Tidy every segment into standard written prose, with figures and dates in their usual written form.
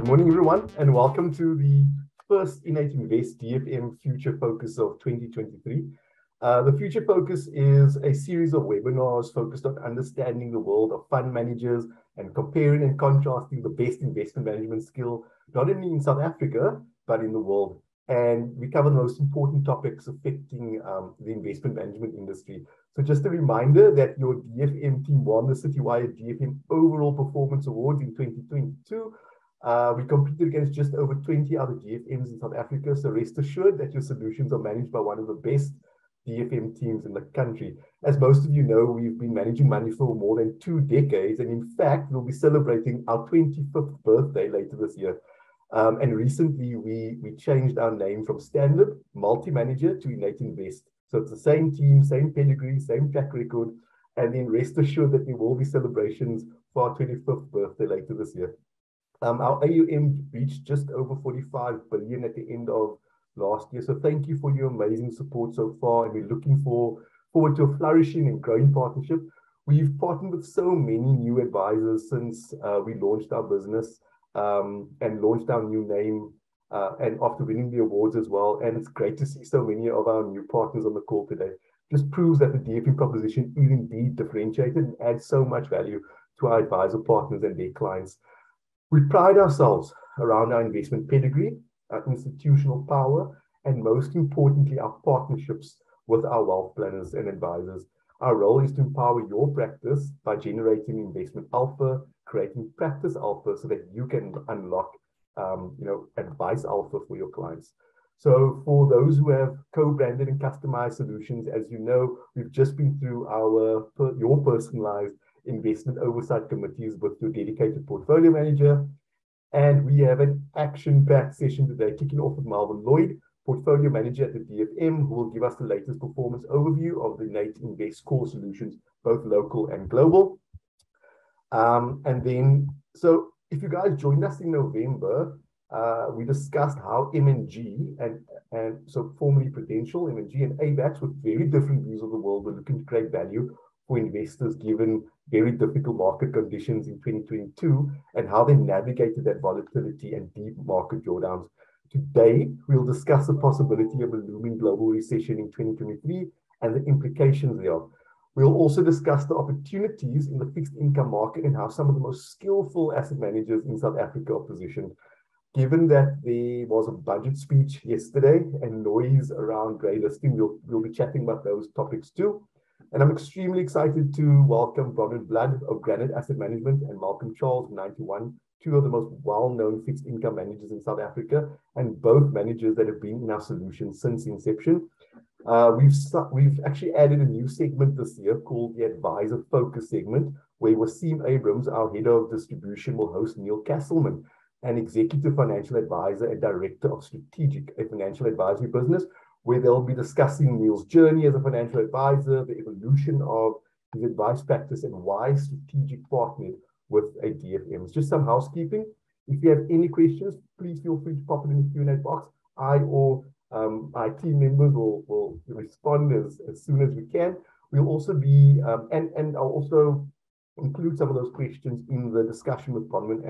morning, everyone, and welcome to the first Innate Invest DFM Future Focus of 2023. The Future Focus is a series of webinars focused on understanding the world of fund managers and comparing and contrasting the best investment management skill, not only in South Africa, but in the world. And we cover the most important topics affecting the investment management industry. So just a reminder that your DFM team won the Citywide DFM Overall Performance Awards in 2022. We competed against just over 20 other DFMs in South Africa, so rest assured that your solutions are managed by one of the best DFM teams in the country. As most of you know, we've been managing money for more than 2 decades, and in fact, we'll be celebrating our 25th birthday later this year. And recently, we changed our name from Standard Multi-Manager to Innate Invest. So it's the same team, same pedigree, same track record, and then rest assured that there will be celebrations for our 25th birthday later this year. Our AUM reached just over 45 billion at the end of last year. So thank you for your amazing support so far. And we're looking forward to a flourishing and growing partnership. We've partnered with so many new advisors since we launched our business and launched our new name and after winning the awards as well. And it's great to see so many of our new partners on the call today. Just proves that the DFM proposition is indeed differentiated and adds so much value to our advisor partners and their clients. We pride ourselves around our investment pedigree, our institutional power, and most importantly, our partnerships with our wealth planners and advisors. Our role is to empower your practice by generating investment alpha, creating practice alpha so that you can unlock advice alpha for your clients. So for those who have co-branded and customized solutions, as you know, we've just been through your personalized investment oversight committees with your dedicated portfolio manager. And we have an action-packed session today, kicking off with Marvin Lloyd, portfolio manager at the DFM, who will give us the latest performance overview of the Innate Invest core solutions, both local and global. So if you guys joined us in November, we discussed how M&G and so formerly Prudential, M&G and ABAX, with very different views of the world, were looking to create value for investors given very difficult market conditions in 2022 and how they navigated that volatility and deep market drawdowns. Today, we'll discuss the possibility of a looming global recession in 2023 and the implications thereof. We'll also discuss the opportunities in the fixed income market and how some of the most skillful asset managers in South Africa are positioned. Given that there was a budget speech yesterday and noise around grey listing, we'll be chatting about those topics too. And I'm extremely excited to welcome Bronwyn Blood of Granite Asset Management and Malcolm Charles of 91, two of the most well-known fixed income managers in South Africa, and both managers that have been in our solution since inception. We've actually added a new segment this year called the Advisor Focus segment, where Wasim Abrams, our head of distribution, will host Neil Castleman, an executive financial advisor and director of Strategic, a financial advisory business, where they'll be discussing Neil's journey as a financial advisor, the evolution of his advice practice, and why Strategic partnered with a DFM. It's just some housekeeping. If you have any questions, please feel free to pop it in the Q&A box. I or my team members will respond as soon as we can. We'll also be, and I'll also include some of those questions in the discussion with Bronwyn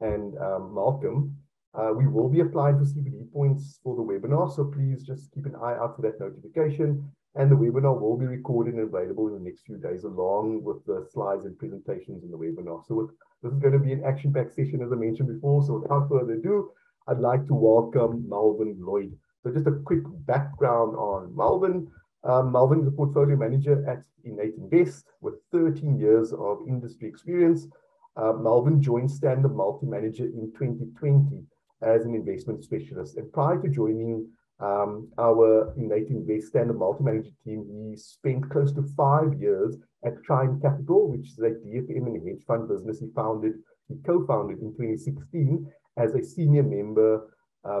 and Malcolm. We will be applying for CPD points for the webinar, so please just keep an eye out for that notification. And the webinar will be recorded and available in the next few days, along with the slides and presentations in the webinar. So this is going to be an action-packed session, as I mentioned before. So without further ado, I'd like to welcome Marvin Lloyd. So just a quick background on Marvin. Marvin is a portfolio manager at Innate Invest with 13 years of industry experience. Marvin joined Standard Multi-Manager in 2020 as an investment specialist. And prior to joining our Innate Invest Standard Multi-Manager team, he spent close to 5 years at Trine Capital, which is a DFM and hedge fund business he co-founded in 2016 as a senior member,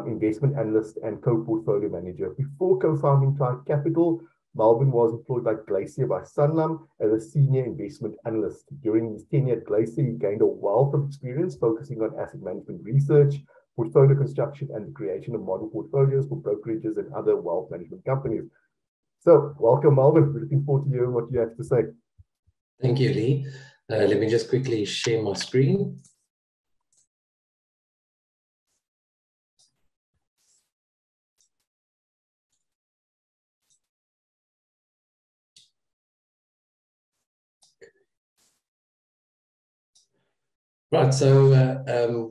investment analyst and co-portfolio manager. Before co-founding Trine Capital, Marvin was employed by Glacier by Sanlam as a senior investment analyst. During his tenure at Glacier, he gained a wealth of experience focusing on asset management research, portfolio construction, and the creation of model portfolios for brokerages and other wealth management companies. So welcome, Marvin. We're looking forward to hearing what you have to say. Thank you, Lee. Let me just quickly share my screen. Right, so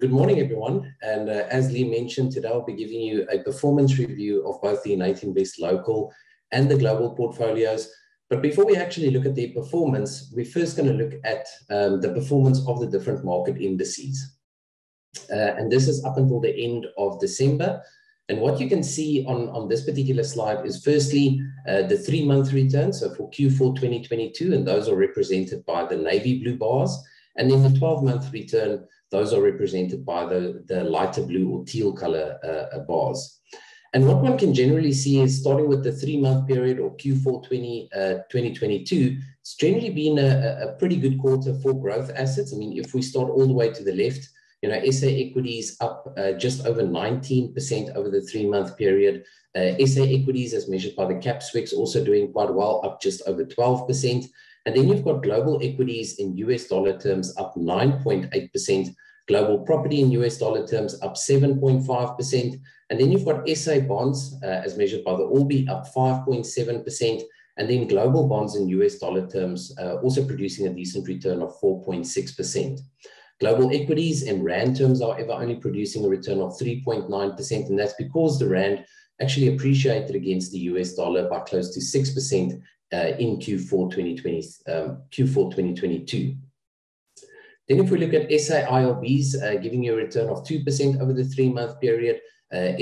good morning, everyone. And as Lee mentioned, today I'll be giving you a performance review of both the United Invest local and the global portfolios. But before we actually look at their performance, we're first going to look at the performance of the different market indices. And this is up until the end of December. And what you can see on this particular slide is firstly, the 3-month return. So for Q4 2022, and those are represented by the navy blue bars. And then the 12-month return, those are represented by the lighter blue or teal color bars. And what one can generally see is starting with the 3-month period or Q4 2022, it's generally been a pretty good quarter for growth assets. I mean, if we start all the way to the left, you know, SA equities up just over 19% over the 3-month period. SA equities as measured by the CAPSWIX also doing quite well, up just over 12%. And then you've got global equities in US dollar terms up 9.8%, global property in US dollar terms up 7.5%. And then you've got SA bonds as measured by the Orbi up 5.7%. And then global bonds in US dollar terms also producing a decent return of 4.6%. Global equities in Rand terms, however, only producing a return of 3.9%. And that's because the Rand actually appreciated against the US dollar by close to 6% in Q4 2022. Then if we look at SA IRBs, giving you a return of 2% over the 3-month period,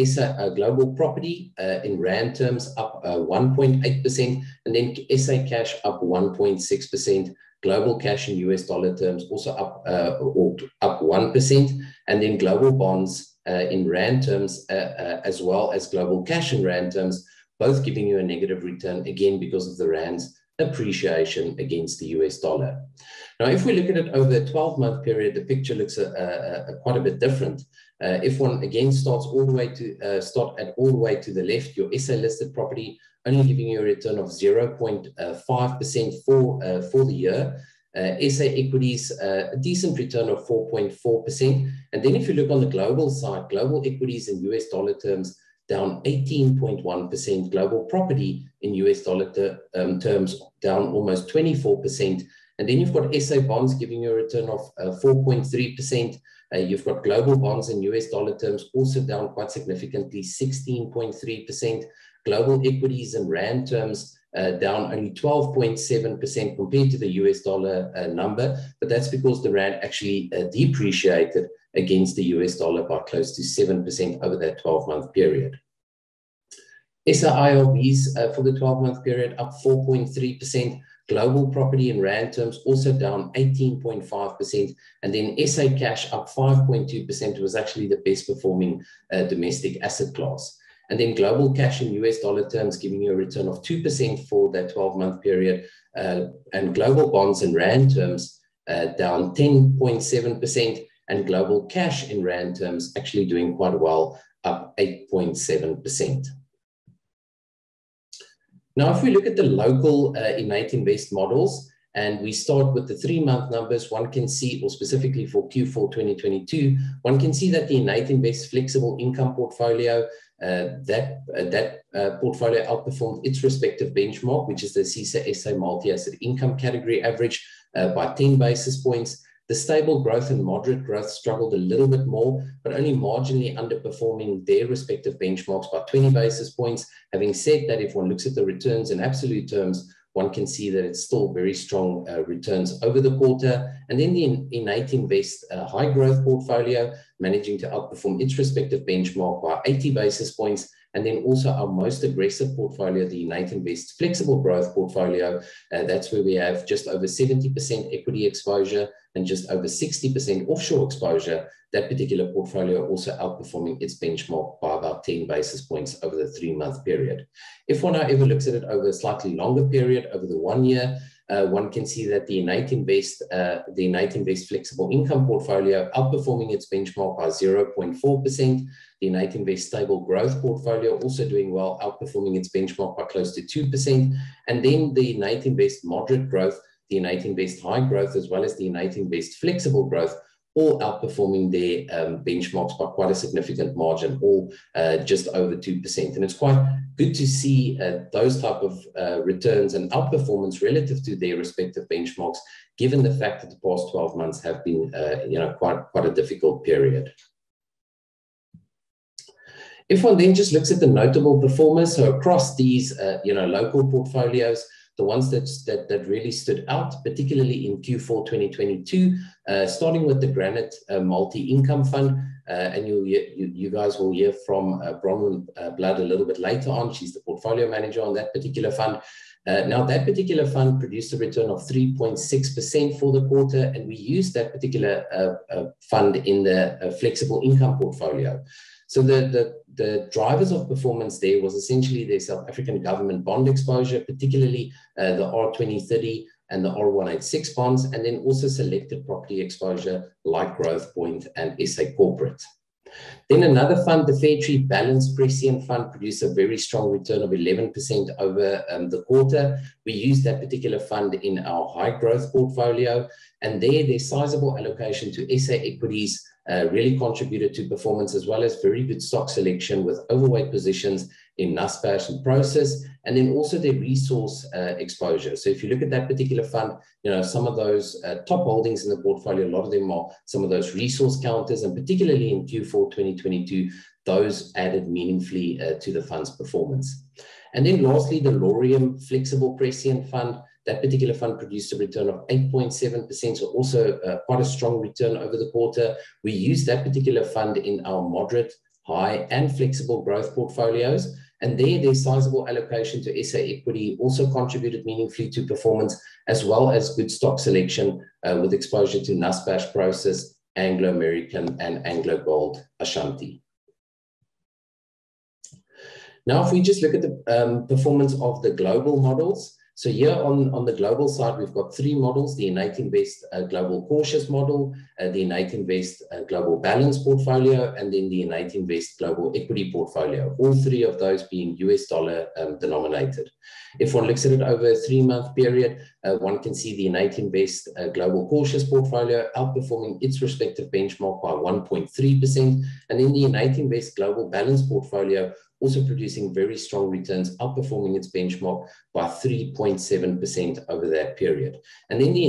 SA global property in Rand terms up 1.8%, and then SA cash up 1.6%, global cash in US dollar terms also up 1%, and then global bonds in Rand terms as well as global cash in Rand terms, both giving you a negative return, again, because of the Rand's appreciation against the US dollar. Now, if we look at it over a 12-month period, the picture looks quite a bit different. If one again starts all the way to all the way to the left, your SA listed property only giving you a return of 0.5% for the year. SA equities, a decent return of 4.4%. And then if you look on the global side, global equities in US dollar terms down 18.1%, global property in US dollar terms down almost 24%. And then you've got SA bonds giving you a return of 4.3%. You've got global bonds in US dollar terms also down quite significantly, 16.3%. Global equities in Rand terms down only 12.7% compared to the US dollar number, but that's because the Rand actually depreciated against the US dollar by close to 7% over that 12-month period. SA IRBs for the 12-month period up 4.3%. Global property in Rand terms also down 18.5%. And then SA cash up 5.2%. It was actually the best performing domestic asset class. And then global cash in US dollar terms giving you a return of 2% for that 12-month period. And global bonds in Rand terms down 10.7%. And global cash in Rand terms actually doing quite well, up 8.7%. Now, if we look at the local innate invest models, and we start with the 3-month numbers, one can see, or specifically for Q4 2022, one can see that the innate invest flexible income portfolio, that portfolio outperformed its respective benchmark, which is the CISA SA multi-asset income category average by 10 basis points. The stable growth and moderate growth struggled a little bit more, but only marginally underperforming their respective benchmarks by 20 basis points. Having said that, if one looks at the returns in absolute terms, one can see that it's still very strong returns over the quarter. And then the innate invest high growth portfolio managing to outperform its respective benchmark by 80 basis points. And then also our most aggressive portfolio, the innate invest flexible growth portfolio, that's where we have just over 70% equity exposure and just over 60% offshore exposure. That particular portfolio also outperforming its benchmark by about 10 basis points over the 3-month period. If one however looks at it over a slightly longer period, over the 1 year, one can see that the innate invest flexible income portfolio outperforming its benchmark by 0.4%. The innate invest stable growth portfolio also doing well, outperforming its benchmark by close to 2%. And then the innate invest moderate growth, the innate invest high growth, as well as the innate invest flexible growth, all outperforming their benchmarks by quite a significant margin, all just over 2%. And it's quite good to see those type of returns and outperformance relative to their respective benchmarks, given the fact that the past 12 months have been quite a difficult period. If one then just looks at the notable performers, so across these local portfolios, the ones that really stood out, particularly in Q4 2022, starting with the Granite Multi-Income Fund, and you guys will hear from Bronwyn Blood a little bit later on. She's the portfolio manager on that particular fund. Now, that particular fund produced a return of 3.6% for the quarter, and we used that particular fund in the flexible income portfolio. So the drivers of performance there was essentially their South African government bond exposure, particularly the R2030 and the R186 bonds, and then also selected property exposure like Growthpoint and SA Corporate. Then another fund, the Fairtree Balanced Prescient Fund, produced a very strong return of 11% over the quarter. We used that particular fund in our high growth portfolio, and their sizable allocation to SA equities really contributed to performance, as well as very good stock selection with overweight positions in Naspers and Process, and then also their resource exposure. So if you look at that particular fund, some of those top holdings in the portfolio, a lot of them are some of those resource counters, and particularly in Q4 2022, those added meaningfully to the fund's performance. And then lastly, the Laurium Flexible Prescient Fund. That particular fund produced a return of 8.7%, so also quite a strong return over the quarter. We used that particular fund in our moderate, high, and flexible growth portfolios, and their sizable allocation to SA equity also contributed meaningfully to performance, as well as good stock selection with exposure to Naspers Process, Anglo American, and Anglo Gold Ashanti. Now, if we just look at the performance of the global models. So here on the global side, we've got three models: the Innate Invest Global Cautious model, the Innate Invest Global Balanced portfolio, and then the Innate Invest Global Equity portfolio, all three of those being US dollar denominated. If one looks at it over a 3-month period, one can see the Innate Invest Global Cautious portfolio outperforming its respective benchmark by 1.3%, and then the Innate Invest Global Balanced portfolio also producing very strong returns, outperforming its benchmark by 3.7% over that period. And then the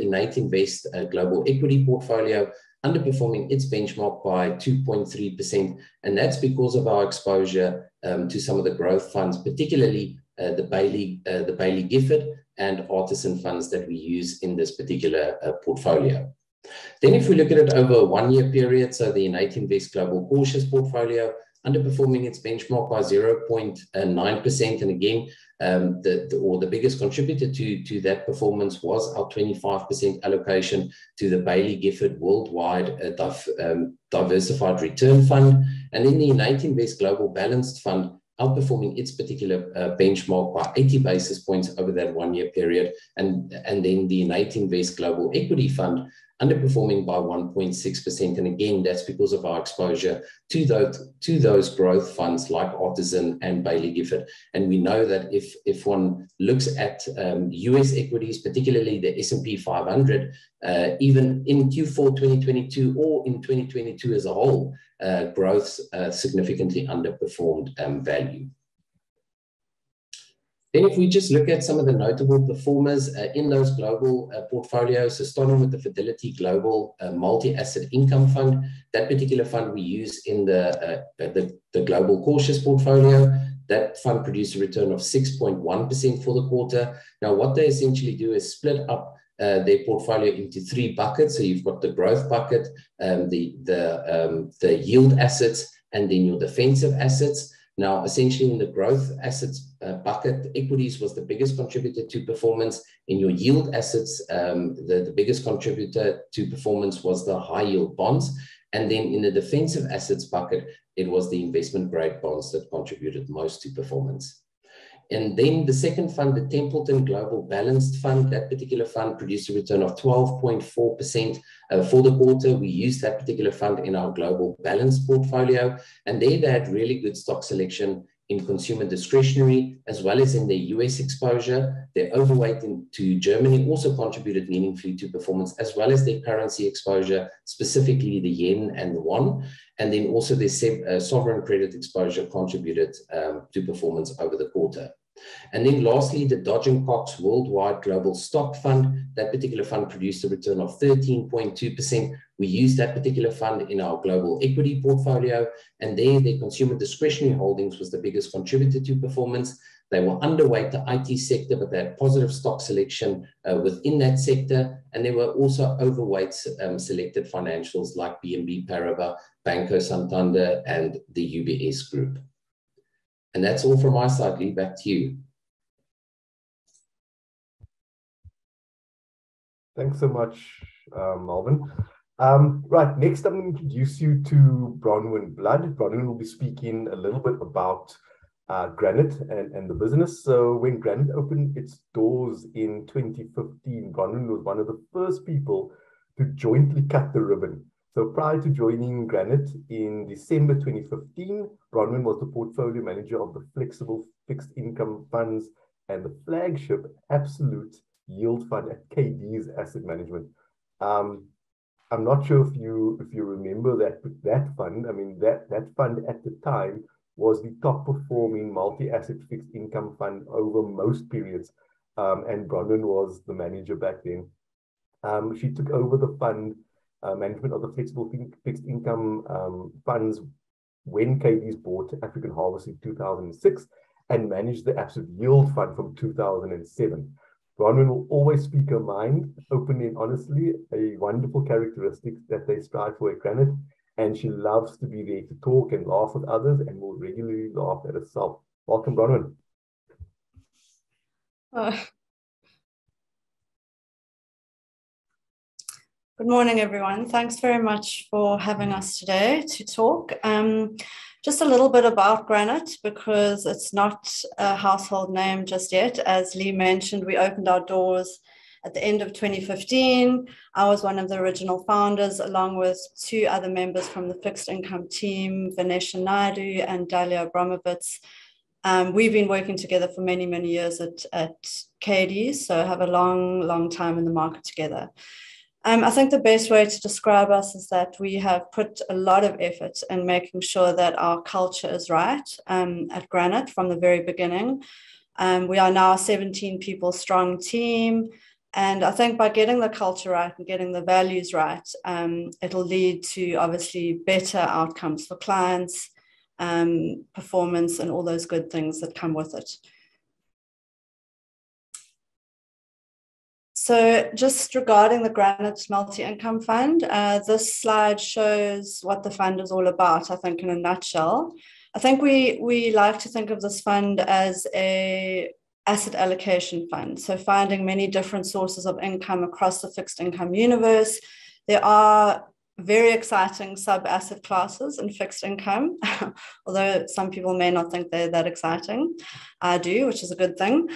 Innate Invest Global Equity portfolio underperforming its benchmark by 2.3%, and that's because of our exposure to some of the growth funds, particularly the Bailey Gifford and Artisan funds that we use in this particular portfolio. Then if we look at it over a 1-year period, so the Innate Invest Global Cautious portfolio underperforming its benchmark by 0.9%. And again, the biggest contributor to that performance was our 25% allocation to the Bailey Gifford Worldwide Diversified Return Fund. And then the Innate Invest Global Balanced Fund outperforming its particular benchmark by 80 basis points over that 1-year period. And then the Innate Invest Global Equity Fund underperforming by 1.6%. And again, that's because of our exposure to those growth funds like Artisan and Bailey Gifford. And we know that if one looks at US equities, particularly the S&P 500, even in Q4 2022 or in 2022 as a whole, growth significantly underperformed value. Then if we just look at some of the notable performers in those global portfolios, so starting with the Fidelity Global Multi-Asset Income Fund, that particular fund we use in the Global Cautious portfolio. That fund produced a return of 6.1% for the quarter. Now, what they essentially do is split up their portfolio into 3 buckets. So you've got the growth bucket, the yield assets, and then your defensive assets. Now, essentially in the growth assets bucket, equities was the biggest contributor to performance. In your yield assets, the biggest contributor to performance was the high yield bonds. And then in the defensive assets bucket, it was the investment grade bonds that contributed most to performance. And then the second fund, the Templeton Global Balanced Fund, that particular fund produced a return of 12.4% for the quarter. We used that particular fund in our global balanced portfolio, and they had really good stock selection in consumer discretionary, as well as in their US exposure. Their overweight into Germany also contributed meaningfully to performance, as well as their currency exposure, specifically the yen and the won. And then also their sovereign credit exposure contributed to performance over the quarter. And then lastly, the Dodge & Cox Worldwide Global Stock Fund. That particular fund produced a return of 13.2%. We used that particular fund in our global equity portfolio, and there their consumer discretionary holdings was the biggest contributor to performance. They were underweight the IT sector, but they had positive stock selection within that sector. And they were also overweight selected financials like BNP Paribas, Banco Santander, and the UBS Group. And that's all from my side. Lee, back to you. Thanks so much, Malvin. Right, next I'm going to introduce you to Bronwyn Blood. Bronwyn will be speaking a little bit about Granite and the business. So when Granite opened its doors in 2015, Bronwyn was one of the first people to jointly cut the ribbon. So prior to joining Granite in December 2015, Bronwyn was the portfolio manager of the flexible fixed income funds and the flagship absolute yield fund at KD's Asset Management. I'm not sure if you remember that fund. I mean, that fund at the time was the top performing multi-asset fixed income fund over most periods. And Bronwyn was the manager back then. She took over the fund management of the flexible fixed income funds when KD's bought African Harvest in 2006 and managed the absolute yield fund from 2007. Bronwyn will always speak her mind openly and honestly, a wonderful characteristic that they strive for at Granite. And she loves to be there to talk and laugh with others and will regularly laugh at herself. Welcome, Bronwyn. Good morning, everyone. Thanks very much for having us today to talk. Just a little bit about Granite, because it's not a household name just yet. As Lee mentioned, we opened our doors at the end of 2015. I was one of the original founders, along with two other members from the fixed income team, Vanessa Naidu and Dalia Abramovitz. We've been working together for many, many years at KD, so have a long time in the market together. I think the best way to describe us is that we have put a lot of effort in making sure that our culture is right at Granite from the very beginning. We are now a 17 people strong team. And I think by getting the culture right and getting the values right, it'll lead to obviously better outcomes for clients, performance, and all those good things that come with it. So just regarding the Granite Multi-Income Fund, this slide shows what the fund is all about, I think, in a nutshell. I think we like to think of this fund as a asset allocation fund. So finding many different sources of income across the fixed income universe. There are very exciting sub-asset classes in fixed income, although some people may not think they're that exciting. I do, which is a good thing.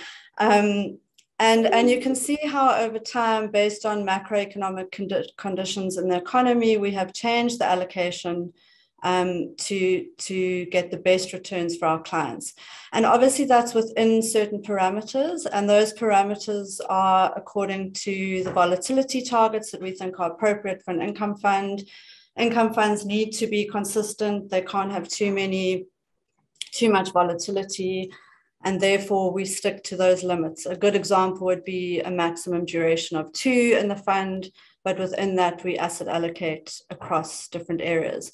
And you can see how over time, based on macroeconomic conditions in the economy, we have changed the allocation to get the best returns for our clients. And obviously that's within certain parameters, and those parameters are according to the volatility targets that we think are appropriate for an income fund. Income funds need to be consistent. They can't have too much volatility, and therefore we stick to those limits. A good example would be a maximum duration of 2 in the fund, but within that we asset allocate across different areas.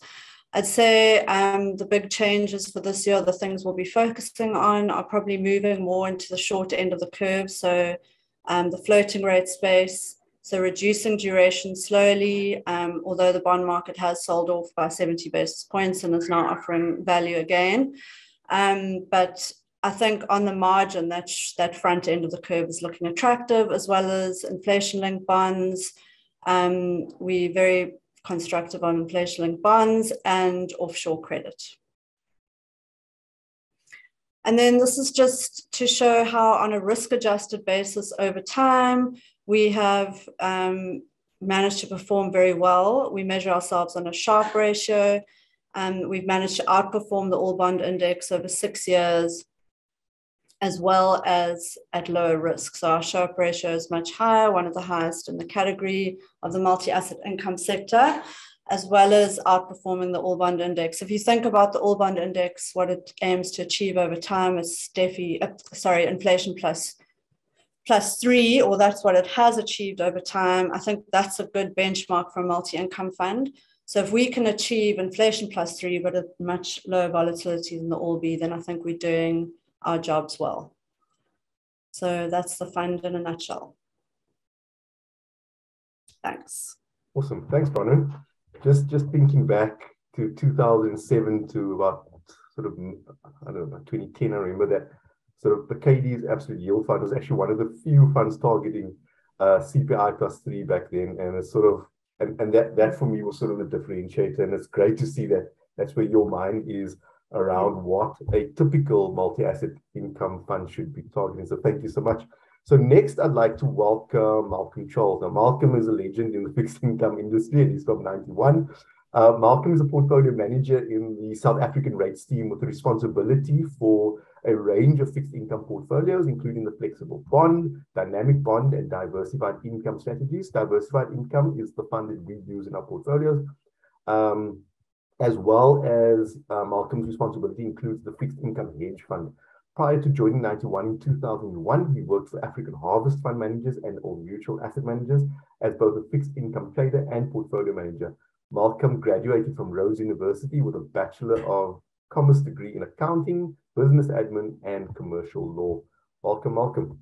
I'd say the big changes for this year, the things we'll be focusing on are probably moving more into the short end of the curve. So the floating rate space, so reducing duration slowly, although the bond market has sold off by 70 basis points and is now offering value again. But I think on the margin, that front end of the curve is looking attractive, as well as inflation-linked bonds. We're very constructive on inflation-linked bonds and offshore credit. And then this is just to show how on a risk-adjusted basis over time, we have managed to perform very well. We measure ourselves on a Sharpe ratio, We've managed to outperform the All Bond Index over 6 years, as well as at lower risk. So our show-up ratio is much higher, one of the highest in the category of the multi-asset income sector, as well as outperforming the All Bond Index. If you think about the All Bond Index, what it aims to achieve over time is inflation plus 3, or that's what it has achieved over time. I think that's a good benchmark for a multi-income fund. So if we can achieve inflation plus 3, but at much lower volatility than the All B, then I think we're doing our jobs well. So that's the fund in a nutshell. Thanks. Awesome. Thanks, Bronwyn. Just thinking back to 2007 to about sort of, I don't know, about 2010, I remember that sort of the KD's Absolute Yield Fund was actually one of the few funds targeting CPI plus 3 back then. And it's sort of, and that for me was sort of the differentiator. And it's great to see that that's where your mind is around what a typical multi-asset income fund should be targeting. So thank you so much. So next, I'd like to welcome Malcolm Charles. Now, Malcolm is a legend in the fixed income industry, and he's from 91. Malcolm is a portfolio manager in the South African rates team with responsibility for a range of fixed income portfolios, including the flexible bond, dynamic bond, and diversified income strategies. Diversified income is the fund that we use in our portfolios. As well as Malcolm's responsibility includes the fixed income hedge fund. Prior to joining 91 in 2001, he worked for African Harvest Fund Managers and Old Mutual Asset Managers as both a fixed income trader and portfolio manager. Malcolm graduated from Rhodes University with a Bachelor of Commerce degree in accounting, business admin, and commercial law. Welcome, Malcolm.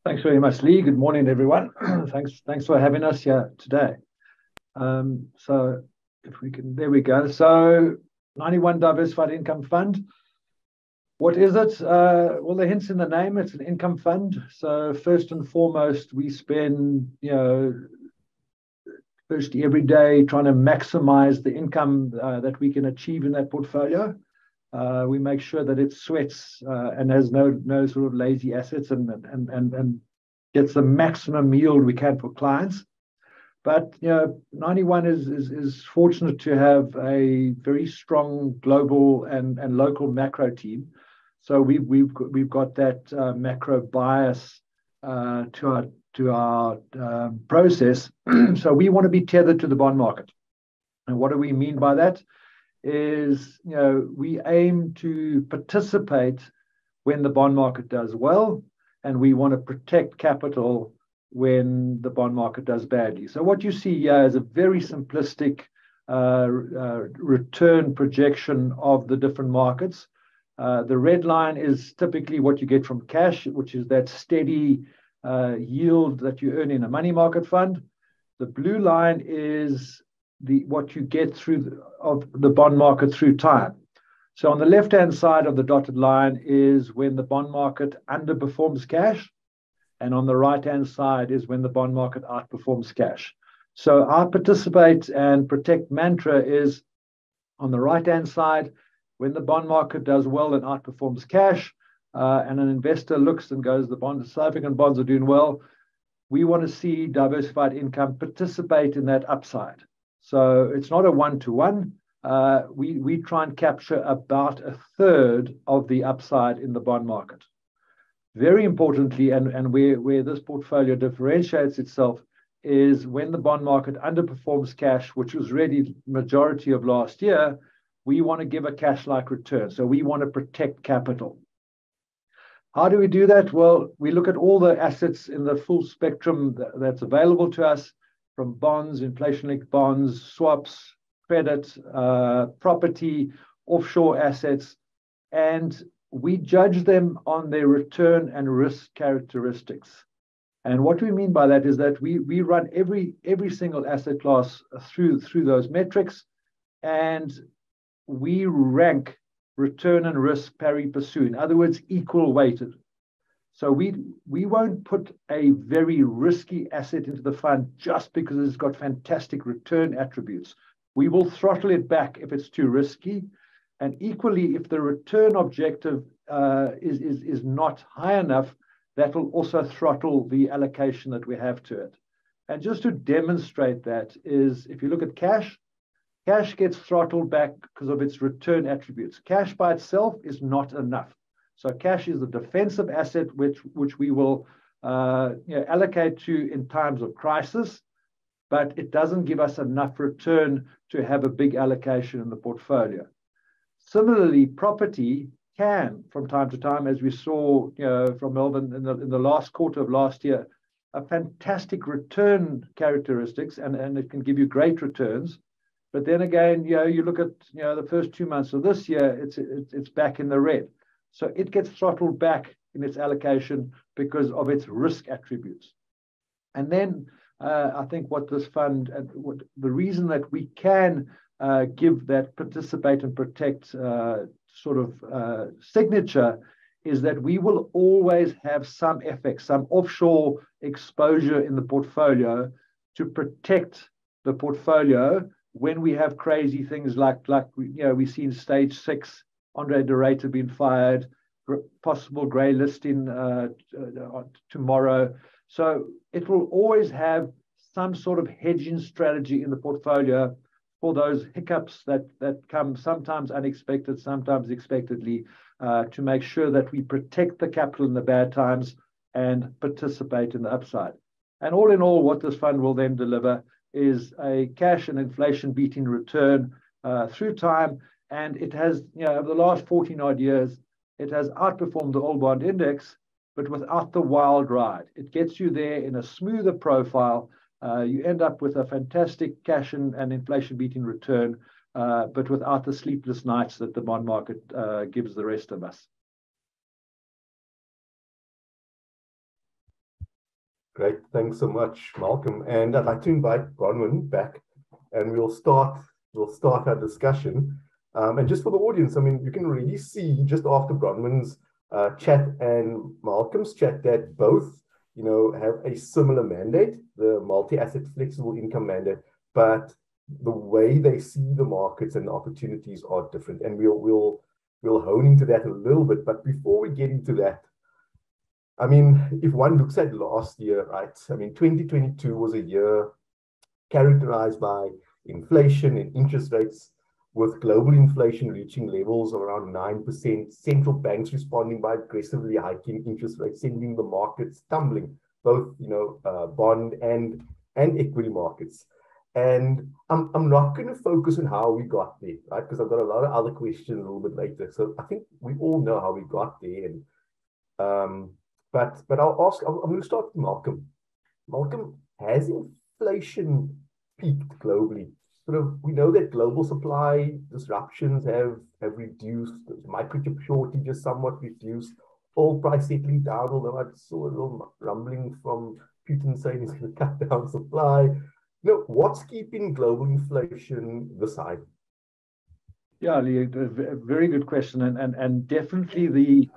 Thanks very much, Lee. Good morning, everyone. Thanks for having us here today. So if we can, there we go. So 91 Diversified Income Fund. What is it? Well, the hint's in the name. It's an income fund. So first and foremost, we spend, firstly every day trying to maximize the income that we can achieve in that portfolio. We make sure that it sweats and has no sort of lazy assets and gets the maximum yield we can for clients. But 91 is fortunate to have a very strong global and local macro team. So we've got that macro bias to our process. So we want to be tethered to the bond market. And what do we mean by that? Is we aim to participate when the bond market does well, and we want to protect capital when the bond market does badly. So what you see here is a very simplistic return projection of the different markets. The red line is typically what you get from cash, which is that steady yield that you earn in a money market fund. The blue line is what you get of the bond market through time. So on the left-hand side of the dotted line is when the bond market underperforms cash. And on the right-hand side is when the bond market outperforms cash. So our participate and protect mantra is on the right-hand side, when the bond market does well and outperforms cash, and an investor looks and goes, the South African bonds are doing well, we want to see diversified income participate in that upside. So it's not a one-to-one. We try and capture about a third of the upside in the bond market. Very importantly, and where this portfolio differentiates itself, is when the bond market underperforms cash, which was really majority of last year, we want to give a cash-like return. So we want to protect capital. How do we do that? Well, we look at all the assets in the full spectrum that's available to us, from bonds, inflation-linked bonds, swaps, credit, property, offshore assets, and we judge them on their return and risk characteristics. And what we mean by that is that we run every single asset class through those metrics, and we rank return and risk pari passu. In other words, equal weighted. So we won't put a very risky asset into the fund just because it's got fantastic return attributes. We will throttle it back if it's too risky. And equally, if the return objective is not high enough, that will also throttle the allocation that we have to it. And just to demonstrate that is, if you look at cash, Cash gets throttled back because of its return attributes. Cash by itself is not enough. So cash is a defensive asset which we will allocate to in times of crisis, but it doesn't give us enough return to have a big allocation in the portfolio. Similarly, property can, from time to time, as we saw from Melbourne in the last quarter of last year, a fantastic return characteristics, and it can give you great returns. But then again, you look at the first 2 months of this year, it's back in the red. So it gets throttled back in its allocation because of its risk attributes. And then I think what this fund, the reason that we can give that participate and protect signature is that we will always have some FX, some offshore exposure in the portfolio to protect the portfolio when we have crazy things like we see in stage 6, Andre de Ruyter being fired, possible grey listing tomorrow. So it will always have some sort of hedging strategy in the portfolio for those hiccups that come sometimes unexpected, sometimes expectedly, to make sure that we protect the capital in the bad times and participate in the upside. And all in all, what this fund will then deliver is a cash and inflation beating return through time. And it has, over the last 14 odd years, it has outperformed the All Bond Index, but without the wild ride. It gets you there in a smoother profile. You end up with a fantastic cash and inflation beating return, but without the sleepless nights that the bond market gives the rest of us. Great, thanks so much, Malcolm. And I'd like to invite Bronwyn back, and we'll start our discussion. And just for the audience, I mean, you can really see just after Bronwyn's chat and Malcolm's chat that both, have a similar mandate, the multi-asset flexible income mandate, but the way they see the markets and the opportunities are different. And we'll hone into that a little bit. But before we get into that, I mean, if one looks at last year, right? I mean, 2022 was a year characterized by inflation and interest rates, with global inflation reaching levels of around 9%, central banks responding by aggressively hiking interest rates, sending the markets tumbling, both bond and equity markets. And I'm not going to focus on how we got there, right? Because I've got a lot of other questions a little bit later. So I think we all know how we got there. And but I'm going to start with Malcolm. Malcolm, has inflation peaked globally? We know that global supply disruptions have reduced, microchip shortages somewhat reduced, oil price settling down, although I saw a little rumbling from Putin saying he's going to cut down supply. What's keeping global inflation this high? Yeah, Lee, a very good question, and definitely the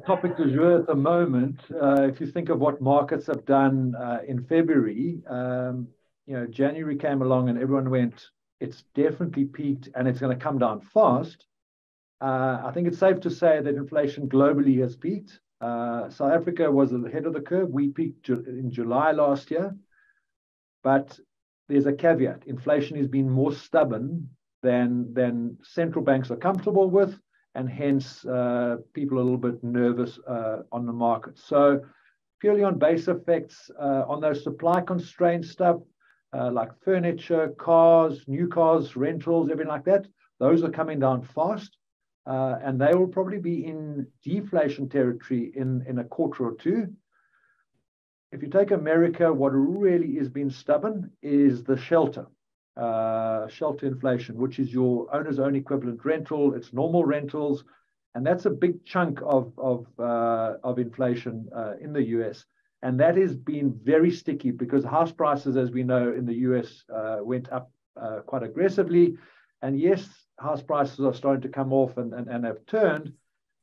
topic du jour at the moment. If you think of what markets have done in February, January came along and everyone went, it's definitely peaked and it's going to come down fast. I think it's safe to say that inflation globally has peaked. South Africa was ahead of the curve. We peaked in July last year. But there's a caveat. Inflation has been more stubborn than central banks are comfortable with, and hence people are a little bit nervous on the market. So purely on base effects, on those supply constraint stuff, like furniture, cars, new cars, rentals, everything like that, those are coming down fast. And they will probably be in deflation territory in a quarter or two. If you take America, what really has been stubborn is the shelter inflation, which is your owner's own equivalent rental. It's normal rentals, and that's a big chunk of inflation in the US. And that has been very sticky because house prices, as we know, in the US went up quite aggressively. And yes, house prices are starting to come off and have turned,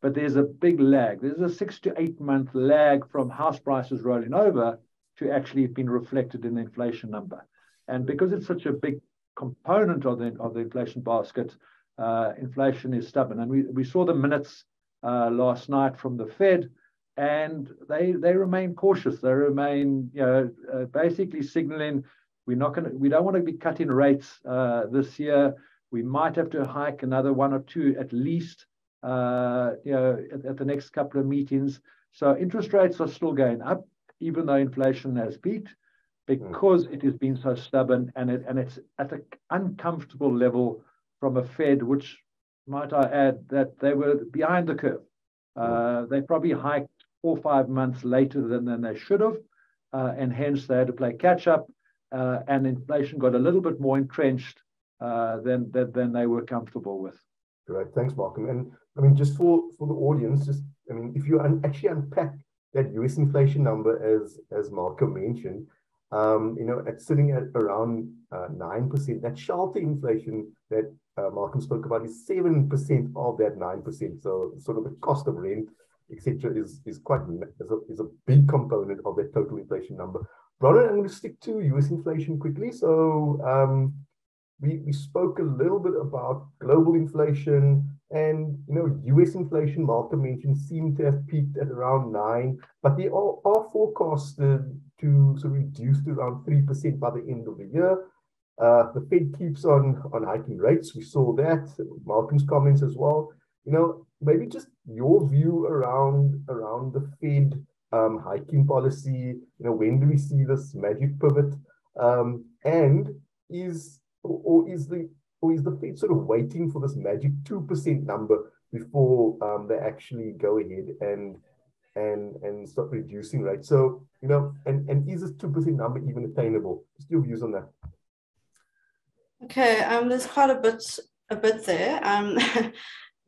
but there's a big lag. There's a 6 to 8 month lag from house prices rolling over to actually being reflected in the inflation number. And because it's such a big component of the inflation basket, inflation is stubborn. And we saw the minutes last night from the Fed, and they remain cautious. They remain, basically signaling We don't want to be cutting rates this year. We might have to hike another 1 or 2 at least, at the next couple of meetings. So interest rates are still going up, even though inflation has peaked, because it has been so stubborn, and it's at an uncomfortable level from a Fed, which, might I add, that they were behind the curve. They probably hiked 4 or 5 months later than they should have, and hence they had to play catch up, and inflation got a little bit more entrenched than they were comfortable with. Great, thanks, Malcolm. And I mean, just for the audience, if you actually unpack that US inflation number, as Malcolm mentioned, it's sitting at around 9%. That shelter inflation that Malcolm spoke about is 7% of that 9%. So sort of the cost of rent, etc., is a big component of that total inflation number. Bronwyn, I'm going to stick to US inflation quickly. So we spoke a little bit about global inflation, and US inflation, Malcolm mentioned, seemed to have peaked at around 9%, but they are forecasted to sort of reduce to around 3% by the end of the year. The Fed keeps on hiking rates. We saw that, Malcolm's comments as well. Maybe just your view around the Fed hiking policy. When do we see this magic pivot? And is the Fed sort of waiting for this magic 2% number before they actually go ahead and start reducing rates? So, and is this 2% number even attainable? Just your views on that. Okay, there's quite a bit there.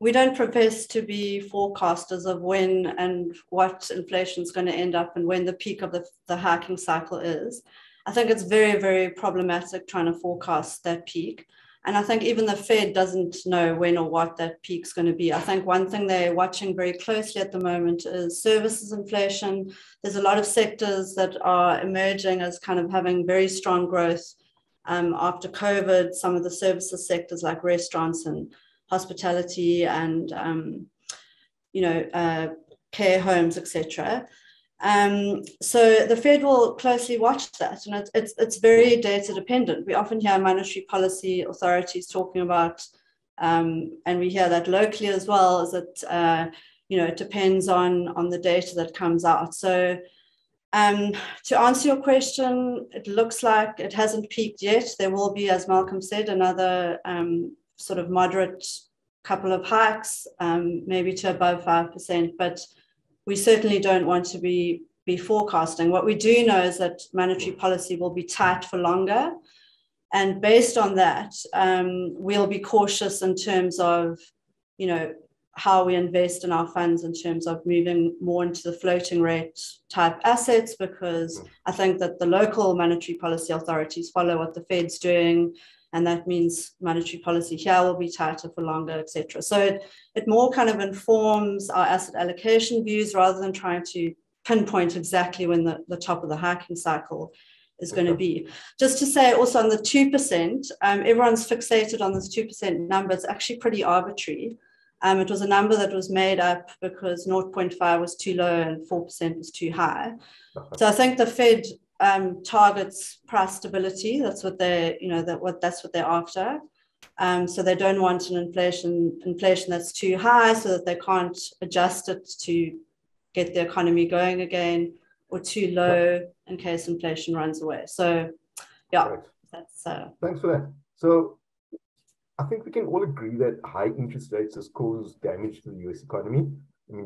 We don't profess to be forecasters of when and what inflation is going to end up and when the peak of the hiking cycle is. I think it's very, very problematic trying to forecast that peak. And I think even the Fed doesn't know when or what that peak's going to be. I think one thing they're watching very closely at the moment is services inflation. There's a lot of sectors that are emerging as kind of having very strong growth after COVID. Some of the services sectors like restaurants and hospitality and, care homes, etc. So the Fed will closely watch that, and it's very data dependent. We often hear monetary policy authorities talking about, and we hear that locally as well, is that it depends on the data that comes out. So to answer your question, it looks like it hasn't peaked yet. There will be, as Malcolm said, another sort of moderate couple of hikes, maybe to above 5%, but we certainly don't want to be forecasting. What we do know is that monetary policy will be tight for longer. And based on that, we'll be cautious in terms of, how we invest in our funds in terms of moving more into the floating rate type assets, because I think that the local monetary policy authorities follow what the Fed's doing, and that means monetary policy here will be tighter for longer, etc. So it more kind of informs our asset allocation views rather than trying to pinpoint exactly when the top of the hiking cycle is going to be. Just to say also on the 2%, everyone's fixated on this 2% number. It's actually pretty arbitrary. It was a number that was made up because 0.5 was too low and 4% was too high. So I think the Fed targets price stability. That's what they, that's what they're after. So they don't want an inflation that's too high so that they can't adjust it to get the economy going again, or too low in case inflation runs away. So yeah, right. That's thanks for that. So I think we can all agree that high interest rates has caused damage to the US economy,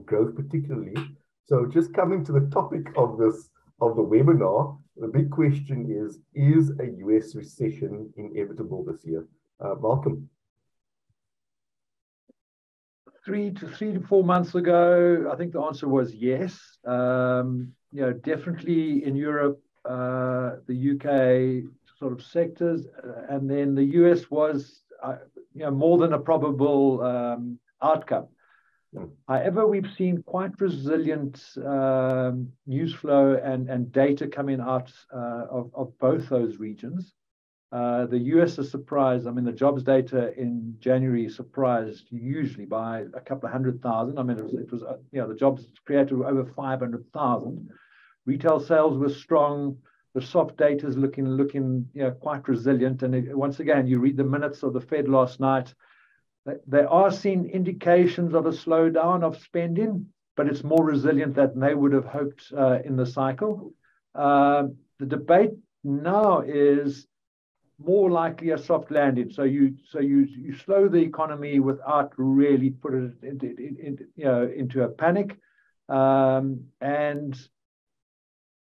growth particularly. So just coming to the topic of the webinar, the big question is a US recession inevitable this year? Malcolm? 3 to 4 months ago, I think the answer was yes. Definitely in Europe, the UK sort of sectors, and then the US was more than a probable outcome. However, we've seen quite resilient news flow and data coming out of both those regions. The US is surprised. The jobs data in January surprised hugely by a couple of 100,000. It was the jobs created were over 500,000. Retail sales were strong. The soft data is looking quite resilient. And once again, you read the minutes of the Fed last night. They are seeing indications of a slowdown of spending, but it's more resilient than they would have hoped in the cycle. The debate now is more likely a soft landing. So you slow the economy without really putting it into a panic. And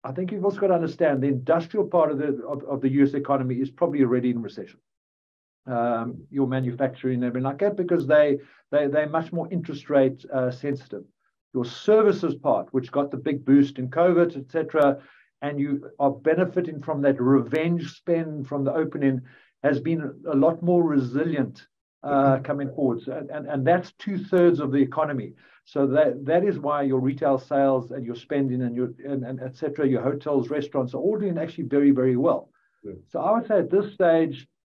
I think you've also got to understand the industrial part of the US economy is probably already in recession. Your manufacturing and everything like that, because they're much more interest rate sensitive. Your services part, which got the big boost in COVID, etc., and you are benefiting from that revenge spend from the opening, has been a lot more resilient coming forward. And that's 2/3 of the economy. So that is why your retail sales and your spending and etc., your hotels, restaurants are all doing actually very, very well. So I would say at this stage,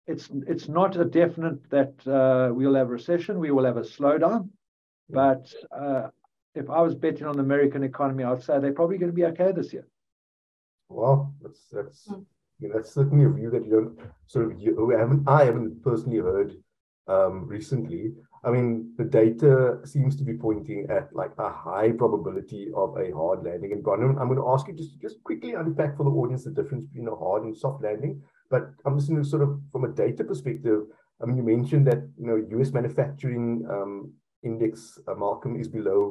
it's not a definite that we'll have a recession. We will have a slowdown. But if I was betting on the American economy, I'd say they're probably going to be okay this year. Well, that's certainly a view that you don't sort of I haven't personally heard recently. I mean, the data seems to be pointing at like a high probability of a hard landing. And Bronwyn, I'm going to ask you just quickly unpack for the audience the difference between a hard and soft landing. But I'm just going to sort of, from a data perspective, I mean, you mentioned that, US manufacturing index, Malcolm, is below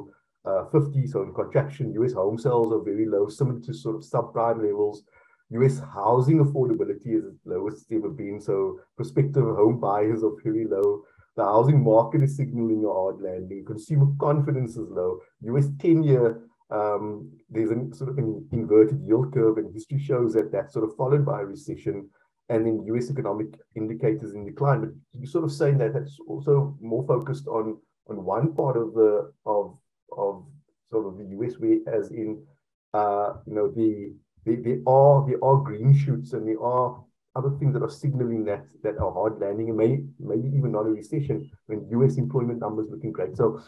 50, so in contraction. US home sales are very low, similar to sort of subprime levels. US housing affordability is the lowest it's ever been, so prospective home buyers are very low. The housing market is signaling a hard landing. Consumer confidence is low. US 10-year, there's a sort of an inverted yield curve, and history shows that that's sort of followed by a recession, and then US economic indicators in decline. But you're sort of saying that that's also more focused on one part of the sort of the US, way, as in there are green shoots, and there are other things that are signaling that a hard landing, and maybe even not a recession, when US employment numbers looking great. So,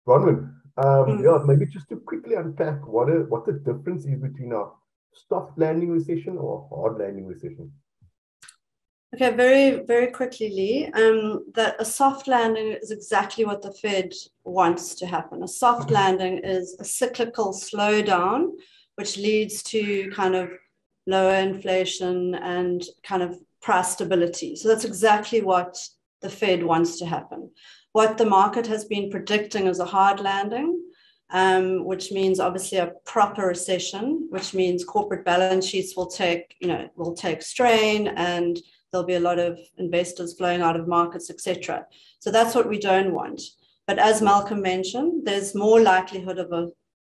Bronwyn, maybe just to quickly unpack what the difference is between a soft landing recession or a hard landing recession. Okay, very, very quickly, Lee, that a soft landing is exactly what the Fed wants to happen. A soft landing is a cyclical slowdown, which leads to kind of lower inflation and kind of price stability. So that's exactly what the Fed wants to happen. What the market has been predicting is a hard landing, which means obviously a proper recession, which means corporate balance sheets will take strain, and there'll be a lot of investors flowing out of markets, etc. So that's what we don't want. But as Malcolm mentioned, there's more likelihood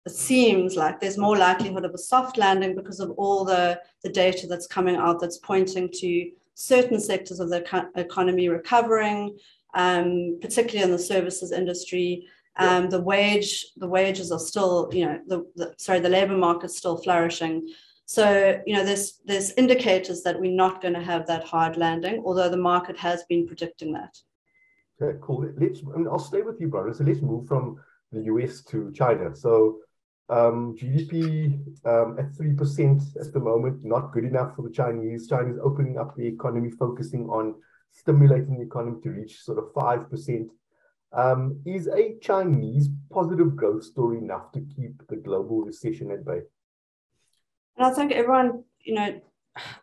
it seems like there's more likelihood of a soft landing because of all the data that's coming out that's pointing to certain sectors of the economy recovering, particularly in the services industry. The wages are still, the labor market's still flourishing. So, there's indicators that we're not going to have that hard landing, although the market has been predicting that. Okay, cool. I'll stay with you, brother. So let's move from the US to China. So GDP at 3% at the moment, not good enough for the Chinese. China's opening up the economy, focusing on stimulating the economy to reach sort of 5%. Is a Chinese positive growth story enough to keep the global recession at bay? And I think everyone,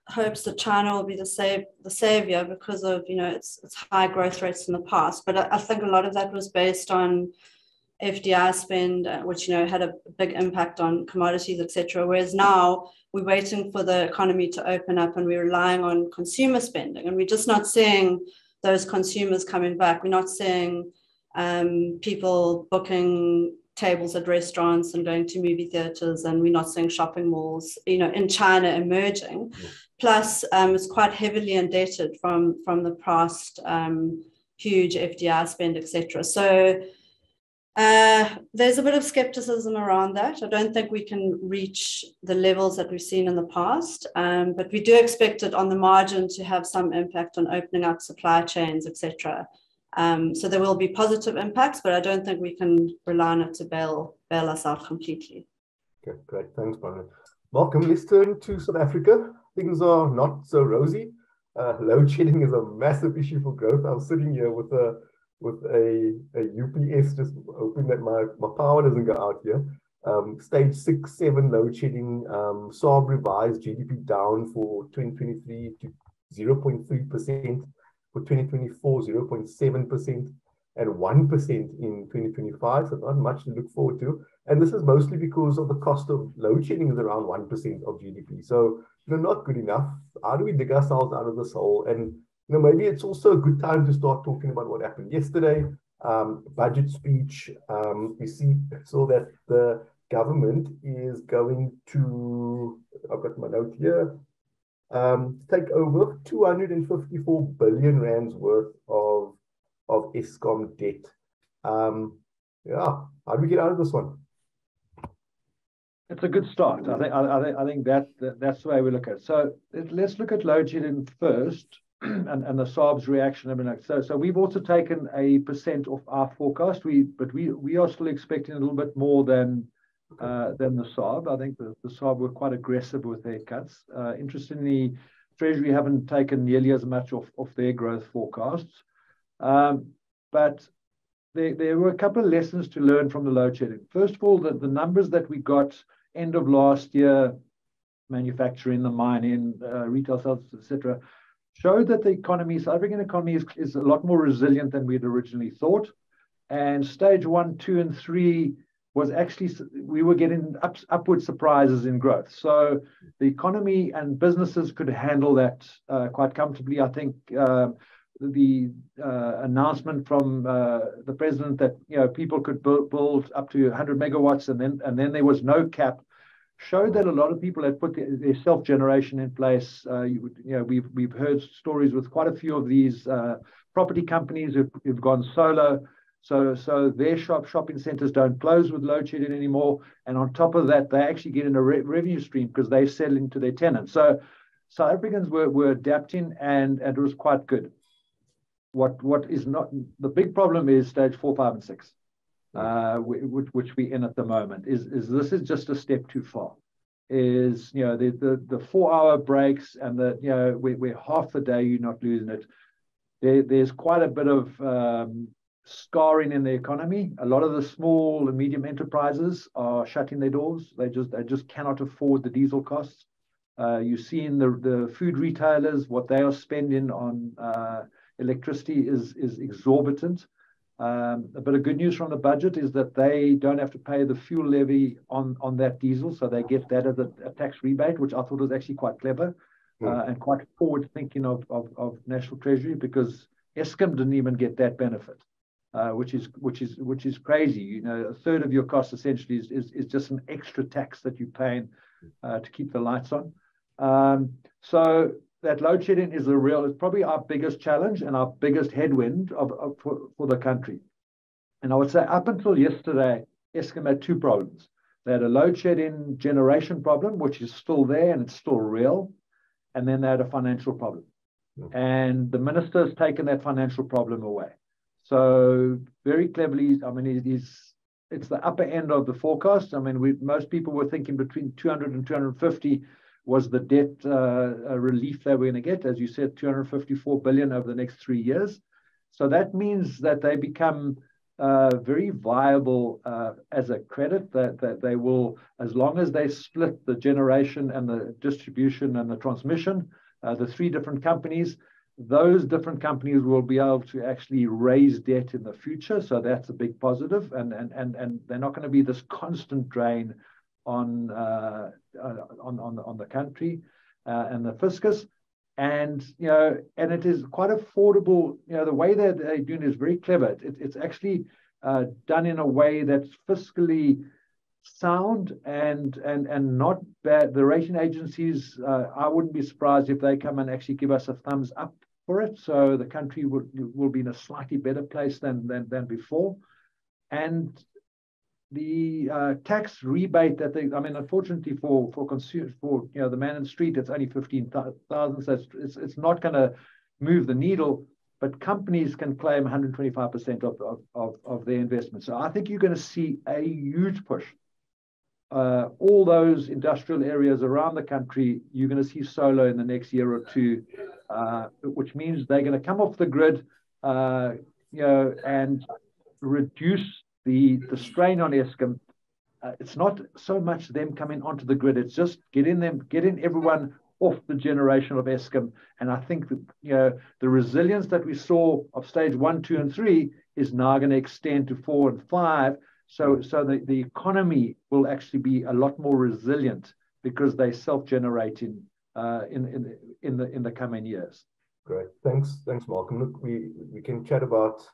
hopes that China will be the savior because of, its high growth rates in the past. But I think a lot of that was based on FDI spend, which, had a big impact on commodities, etc. Whereas now we're waiting for the economy to open up and we're relying on consumer spending. And we're just not seeing those consumers coming back. We're not seeing people booking tables at restaurants and going to movie theaters, and we're not seeing shopping malls, in China emerging. Yeah. Plus, it's quite heavily indebted from the past huge FDI spend, etc. So there's a bit of skepticism around that. I don't think we can reach the levels that we've seen in the past, but we do expect it on the margin to have some impact on opening up supply chains, etc. So there will be positive impacts, but I don't think we can rely on it to bail us out completely. Okay, great. Thanks, Bronwyn. Malcolm, let's turn to South Africa. things are not so rosy. Load shedding is a massive issue for growth. I'm sitting here with a UPS, just hoping that my power doesn't go out here. Stage 6, 7 load shedding. SARB revised GDP down for 2023 to 0.3%, for 2024 0.7%, and 1% in 2025. So not much to look forward to. And this is mostly because of the cost of load shedding is around 1% of GDP. So not good enough. How do we dig ourselves out of this hole? And maybe it's also a good time to start talking about what happened yesterday. Budget speech. We saw that the government is going to, I've got my note here, take over 254 billion rands worth of Eskom debt. Yeah, how do we get out of this one? It's a good start. I think that's the way we look at it. So let's look at load shedding first, and the SARB's reaction. I mean, so we've also taken a % off our forecast. But we are still expecting a little bit more than the SARB. I think the SARB were quite aggressive with their cuts. Interestingly, Treasury haven't taken nearly as much off their growth forecasts. But there were a couple of lessons to learn from the load shedding. First of all, the numbers that we got end of last year, manufacturing, the mining, retail sales, etc., showed that the economy, South African economy, is a lot more resilient than we had originally thought. And stage 1, 2, and 3 was actually, we were getting upward surprises in growth. So the economy and businesses could handle that quite comfortably. I think the announcement from the president that people could build up to 100 megawatts and then there was no cap showed that a lot of people had put their self-generation in place. We've heard stories with quite a few of these property companies who've gone solar. So their shopping centers don't close with load shedding anymore. And on top of that, they actually get in a revenue stream because they sell into their tenants. So South Africans were adapting and it was quite good. What is not the big problem is stage 4, 5, and 6, which we're in at the moment. Is this is just a step too far? Is the 4-hour breaks and where half the day you're not losing it. There's quite a bit of scarring in the economy. A lot of the small and medium enterprises are shutting their doors. They just cannot afford the diesel costs. You see in the food retailers what they are spending on electricity is exorbitant. A bit of good news from the budget is that they don't have to pay the fuel levy on that diesel, so they get that as a tax rebate, which I thought was actually quite clever and quite forward thinking of National Treasury, because Eskom didn't even get that benefit, which is crazy. A third of your cost essentially is just an extra tax that you're paying to keep the lights on. So that load shedding is it's probably our biggest challenge and our biggest headwind for the country. And I would say up until yesterday, Eskom had 2 problems. They had a load shedding generation problem, which is still there and it's still real. And then they had a financial problem. And the minister has taken that financial problem away. So very cleverly, I mean, it's the upper end of the forecast. I mean, most people were thinking between 200 and 250 was the debt relief that we're going to get. As you said, 254 billion over the next 3 years. So that means that they become very viable as a credit, that they will, as long as they split the generation and the distribution and the transmission, the 3 different companies, those different companies will be able to actually raise debt in the future. So that's a big positive. And they're not going to be this constant drain on the country and the fiscus, and it is quite affordable. The way that they're doing is very clever. It's actually done in a way that's fiscally sound and not bad. The rating agencies, I wouldn't be surprised if they come and actually give us a thumbs up for it. So the country will be in a slightly better place than before, and the tax rebate that unfortunately for consumers, for the man in the street, it's only 15,000, so it's not going to move the needle, but companies can claim 125% of their investment. So I think you're going to see a huge push all those industrial areas around the country, you're going to see solar in the next year or two, which means they're going to come off the grid, and reduce the strain on Eskom. It's not so much them coming onto the grid; it's just getting everyone off the generation of Eskom. And I think that, the resilience that we saw of stage 1, 2, and 3 is now going to extend to 4 and 5. So the economy will actually be a lot more resilient because they're self-generating in the coming years. Great, thanks, Malcolm. Look, we can chat about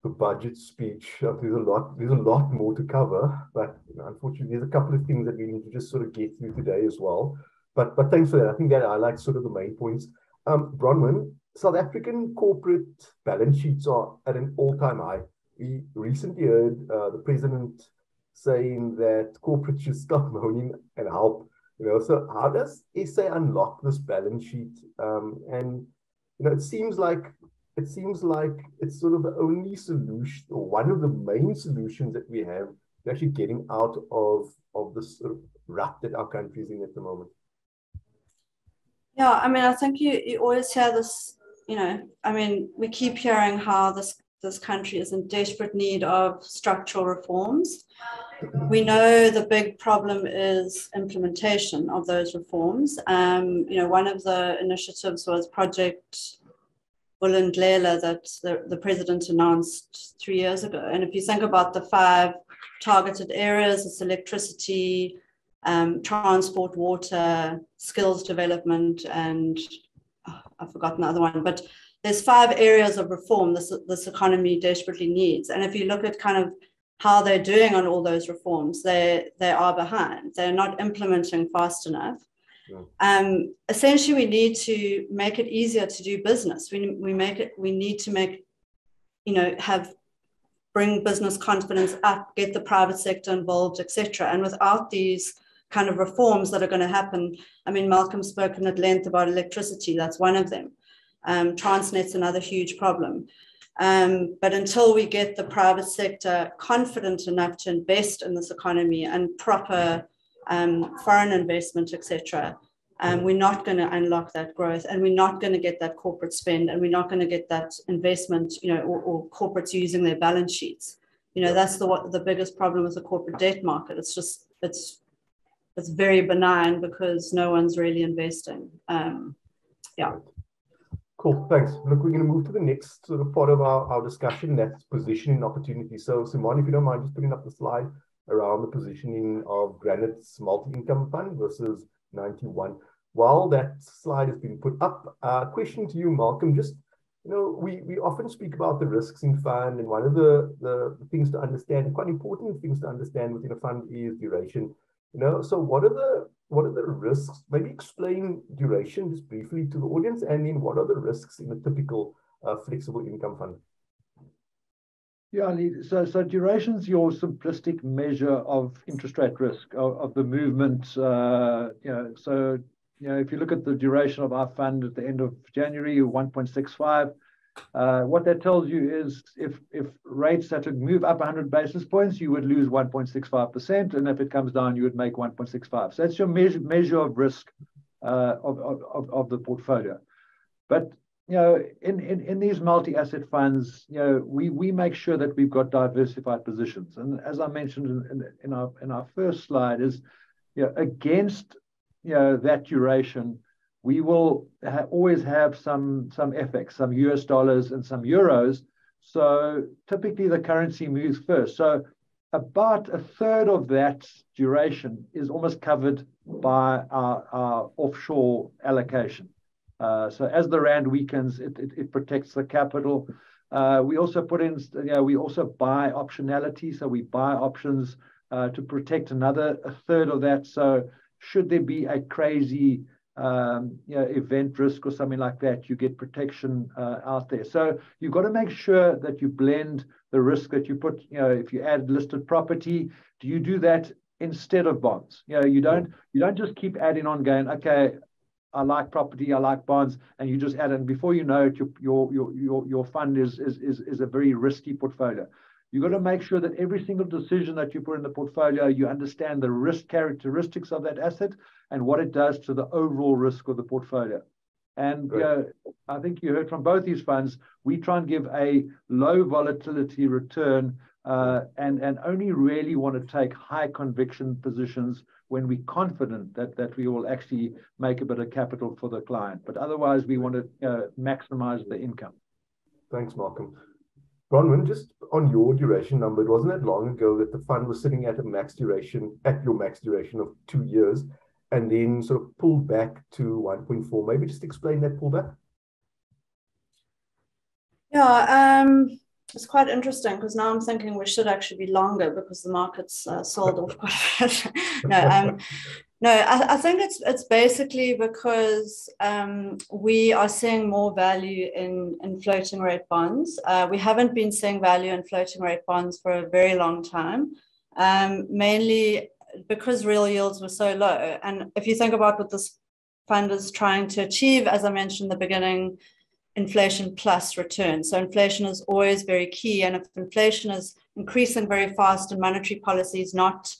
the budget speech. There's a lot more to cover, but unfortunately, there's a couple of things that we need to just sort of get through today as well. But thanks for that. I think that highlights sort of the main points. Bronwyn, South African corporate balance sheets are at an all-time high. We recently heard the president saying that corporates should stop moaning and help. So how does SA unlock this balance sheet? And it seems like it's sort of the only solution, or one of the main solutions that we have to actually getting out of this sort of rut that our country is in at the moment. Yeah, I mean, I think you always hear this, we keep hearing how this country is in desperate need of structural reforms. We know the big problem is implementation of those reforms. One of the initiatives was Project Vulindlela that the president announced 3 years ago. And if you think about the 5 targeted areas, it's electricity, transport, water, skills development, and I've forgotten the other one, but there's 5 areas of reform this economy desperately needs. And if you look at kind of how they're doing on all those reforms, they are behind. They're not implementing fast enough. Yeah. Essentially, we need to make it easier to do business. We need to make, bring business confidence up, get the private sector involved, etc. And without these kind of reforms that are going to happen, I mean, Malcolm's spoken at length about electricity. That's one of them. Transnet's another huge problem. But until we get the private sector confident enough to invest in this economy and proper foreign investment, etc., we're not going to unlock that growth, and we're not going to get that corporate spend, and we're not going to get that investment, or corporates using their balance sheets. That's the biggest problem with the corporate debt market. It's very benign because no one's really investing. Yeah. Cool, thanks. Look, we're going to move to the next sort of part of our discussion, that's positioning opportunity. So, Simon, if you don't mind just putting up the slide around the positioning of Granite's multi-income fund versus 91. While that slide has been put up, question to you, Malcolm, just, we often speak about the risks in fund, and one of the things to understand, quite important things to understand within a fund is duration. So what are the risks? Maybe explain duration just briefly to the audience, and then what are the risks in a typical flexible income fund? Yeah, so duration is your simplistic measure of interest rate risk of the movement. If you look at the duration of our fund at the end of January, 1.65. What that tells you is if rates had to move up 100 basis points, you would lose 1.65%, and if it comes down, you would make 1.65. So that's your measure of risk of the portfolio. But in these multi-asset funds, we make sure that we've got diversified positions. And as I mentioned in our first slide, is against that duration, we will always have some FX, some US dollars and some euros. So typically the currency moves first. So about a third of that duration is almost covered by our offshore allocation. So as the rand weakens, it protects the capital. We also put in, we also buy optionality. So we buy options to protect a third of that. So should there be a crazy event risk or something like that, you get protection out there. So you've got to make sure that you blend the risk that you put. If you add listed property, do you do that instead of bonds? You don't just keep adding on, going, okay, I like property, I like bonds, and you just add it. And before you know it, your fund is a very risky portfolio. You've got to make sure that every single decision that you put in the portfolio, you understand the risk characteristics of that asset and what it does to the overall risk of the portfolio. And I think you heard from both these funds, we try and give a low volatility return and only really want to take high conviction positions when we're confident that we will actually make a bit of capital for the client. But otherwise, we want to maximize the income. Thanks, Malcolm. Bronwyn, just on your duration number, it wasn't that long ago that the fund was sitting at your max duration of 2 years, and then sort of pulled back to 1.4. Maybe just explain that pullback. Yeah, it's quite interesting because now I'm thinking we should actually be longer because the market's sold off quite a bit. No, I think it's basically because we are seeing more value in floating rate bonds. We haven't been seeing value in floating rate bonds for a very long time, mainly because real yields were so low. And if you think about what this fund is trying to achieve, as I mentioned in the beginning, inflation plus return. So inflation is always very key. And if inflation is increasing very fast and monetary policy is not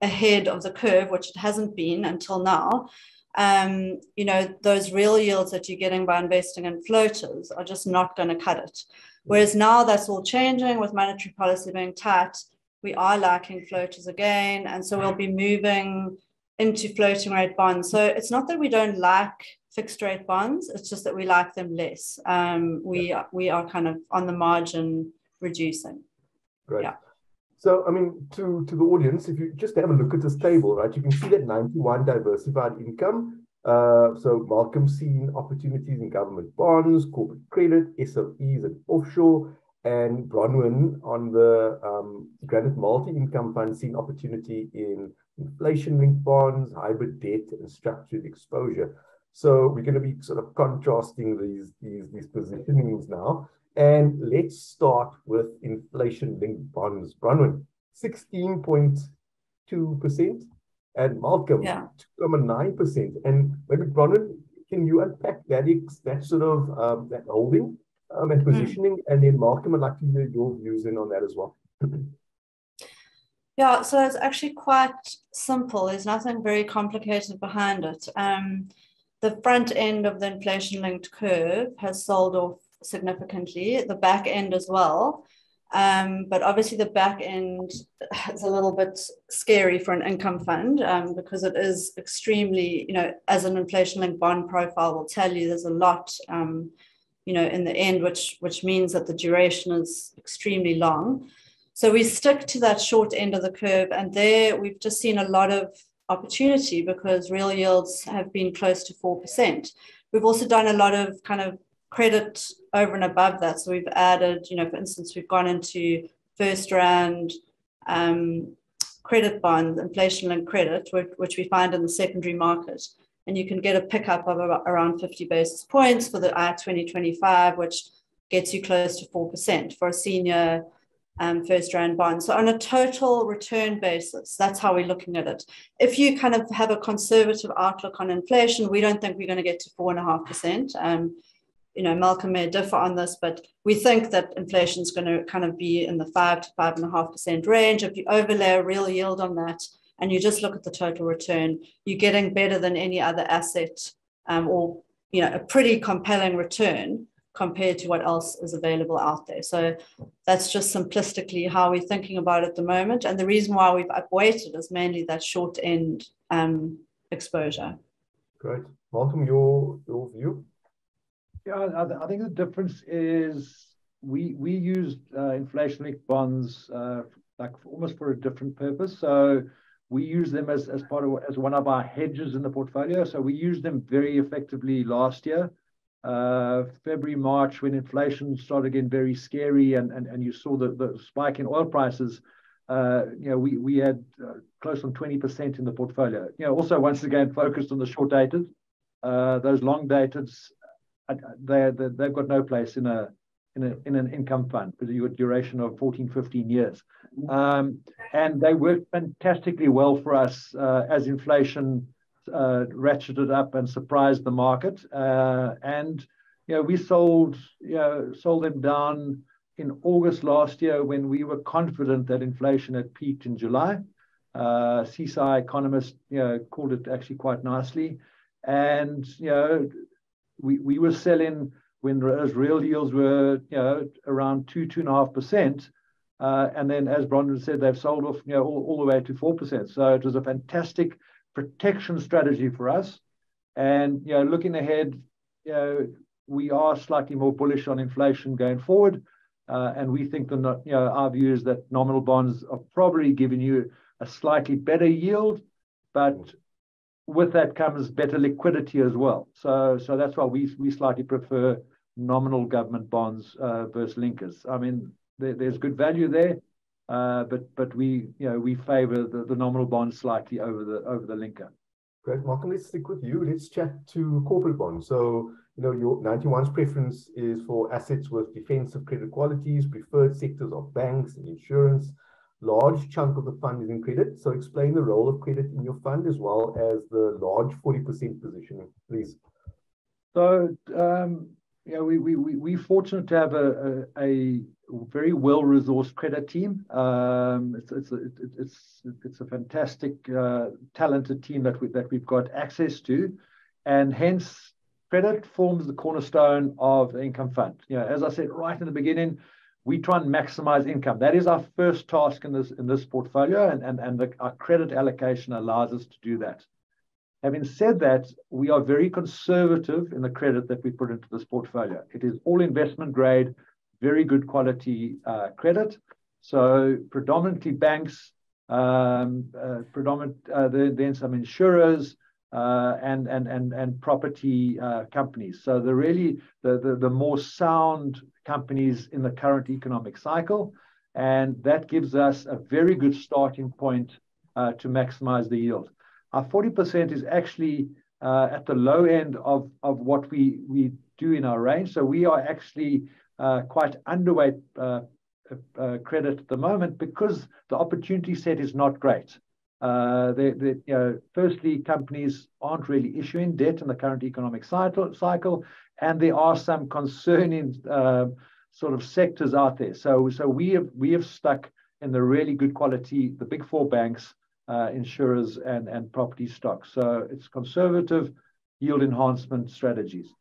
ahead of the curve, which it hasn't been until now, those real yields that you're getting by investing in floaters are just not going to cut it. Whereas now that's all changing with monetary policy being tight. We are lacking floaters again. And so we'll be moving into floating rate bonds. So it's not that we don't like fixed rate bonds, it's just that we like them less. We are kind of on the margin reducing. Great. Yeah. So, I mean, to the audience, if you just have a look at this table, right, you can see that 91 diversified income. So Malcolm's seen opportunities in government bonds, corporate credit, SOEs, and offshore. And Bronwyn on the Granite Multi-Income Fund seen opportunity in inflation-linked bonds, hybrid debt, and structured exposure. So we're going to be sort of contrasting these positionings now. And let's start with inflation-linked bonds. Bronwyn, 16.2%, and Malcolm, 2.9%. And maybe Bronwyn, can you unpack that sort of that holding and positioning? And then Malcolm, I'd like to hear your views in on that as well. Yeah, so it's actually quite simple. There's nothing very complicated behind it. The front end of the inflation-linked curve has sold off significantly, the back end as well. But obviously the back end is a little bit scary for an income fund because it is extremely, as an inflation-linked bond profile will tell you, there's a lot, in the end, which means that the duration is extremely long. So we stick to that short end of the curve, and there we've just seen a lot of opportunity because real yields have been close to 4%. We've also done a lot of kind of credit over and above that. So we've added, for instance, we've gone into first round credit bonds, inflation-linked credit, which we find in the secondary market. And you can get a pickup of around 50 basis points for the I-2025, which gets you close to 4% for a senior first round bond. So on a total return basis, that's how we're looking at it. If you kind of have a conservative outlook on inflation, we don't think we're going to get to 4.5%. Malcolm may differ on this, but we think that inflation is going to kind of be in the 5 to 5.5% range. If you overlay a real yield on that and you just look at the total return, you're getting better than any other asset or a pretty compelling return compared to what else is available out there. So that's just simplistically how we're thinking about it at the moment. And the reason why we've upweighted is mainly that short end exposure. Great. Malcolm, your view? Yeah, I think the difference is we used inflation-linked bonds almost for a different purpose. So we use them as one of our hedges in the portfolio. So we used them very effectively last year. February, March, when inflation started getting very scary and you saw the spike in oil prices, we had close on 20% in the portfolio. Also, once again, focused on the short dated. Those long dated, they've got no place in an income fund with a duration of 14, 15 years. And they worked fantastically well for us as inflation ratcheted up and surprised the market, and we sold them down in August last year, when we were confident that inflation had peaked in July. CSI economists, called it actually quite nicely. And, we were selling when real yields were, around 2.5%. And then, as Bronwyn said, they've sold off, all the way to 4%. So it was a fantastic protection strategy for us. And, looking ahead, we are slightly more bullish on inflation going forward. And we think that, our view is that nominal bonds are probably giving you a slightly better yield, but with that comes better liquidity as well. So that's why we slightly prefer nominal government bonds versus linkers. I mean, there's good value there, but we favour the nominal bonds slightly over the linker. Great, Malcolm. Let's stick with you. Let's chat to corporate bonds. So, your 91's preference is for assets with defensive credit qualities. Preferred sectors of banks and insurance. Large chunk of the fund is in credit. So explain the role of credit in your fund as well as the large 40% positioning, please. So, we're fortunate to have a very well-resourced credit team. It's a fantastic, talented team that we've got access to, and hence credit forms the cornerstone of the income fund. As I said right in the beginning, we try and maximize income. That is our first task in this portfolio, and our credit allocation allows us to do that. Having said that, we are very conservative in the credit that we put into this portfolio. It is all investment grade, very good quality credit. So predominantly banks, then some insurers, and property companies. So the more sound companies in the current economic cycle, and that gives us a very good starting point to maximize the yield. Our 40% is actually at the low end of what we do in our range. So we are actually quite underweight credit at the moment because the opportunity set is not great. Firstly, companies aren't really issuing debt in the current economic cycle, and there are some concerning sort of sectors out there. So we have stuck in the really good quality, the big four banks, insurers, and property stocks. So it's conservative yield enhancement strategies.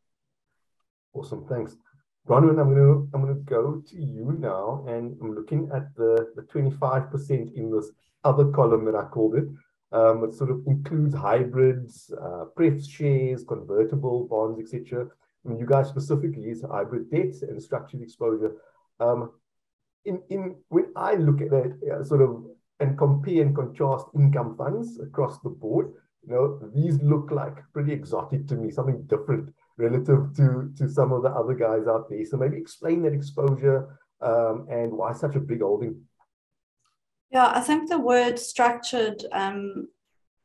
Awesome, thanks. Bronwyn, I'm gonna go to you now, and I'm looking at the 25% in this other column that I called it. It sort of includes hybrids, pref shares, convertible bonds, etc. I mean, you guys specifically is hybrid debts and structured exposure. When I look at it, sort of, and compare and contrast income funds across the board, these look like pretty exotic to me, something different relative to some of the other guys out there. So maybe explain that exposure and why such a big holding. Yeah, I think the word structured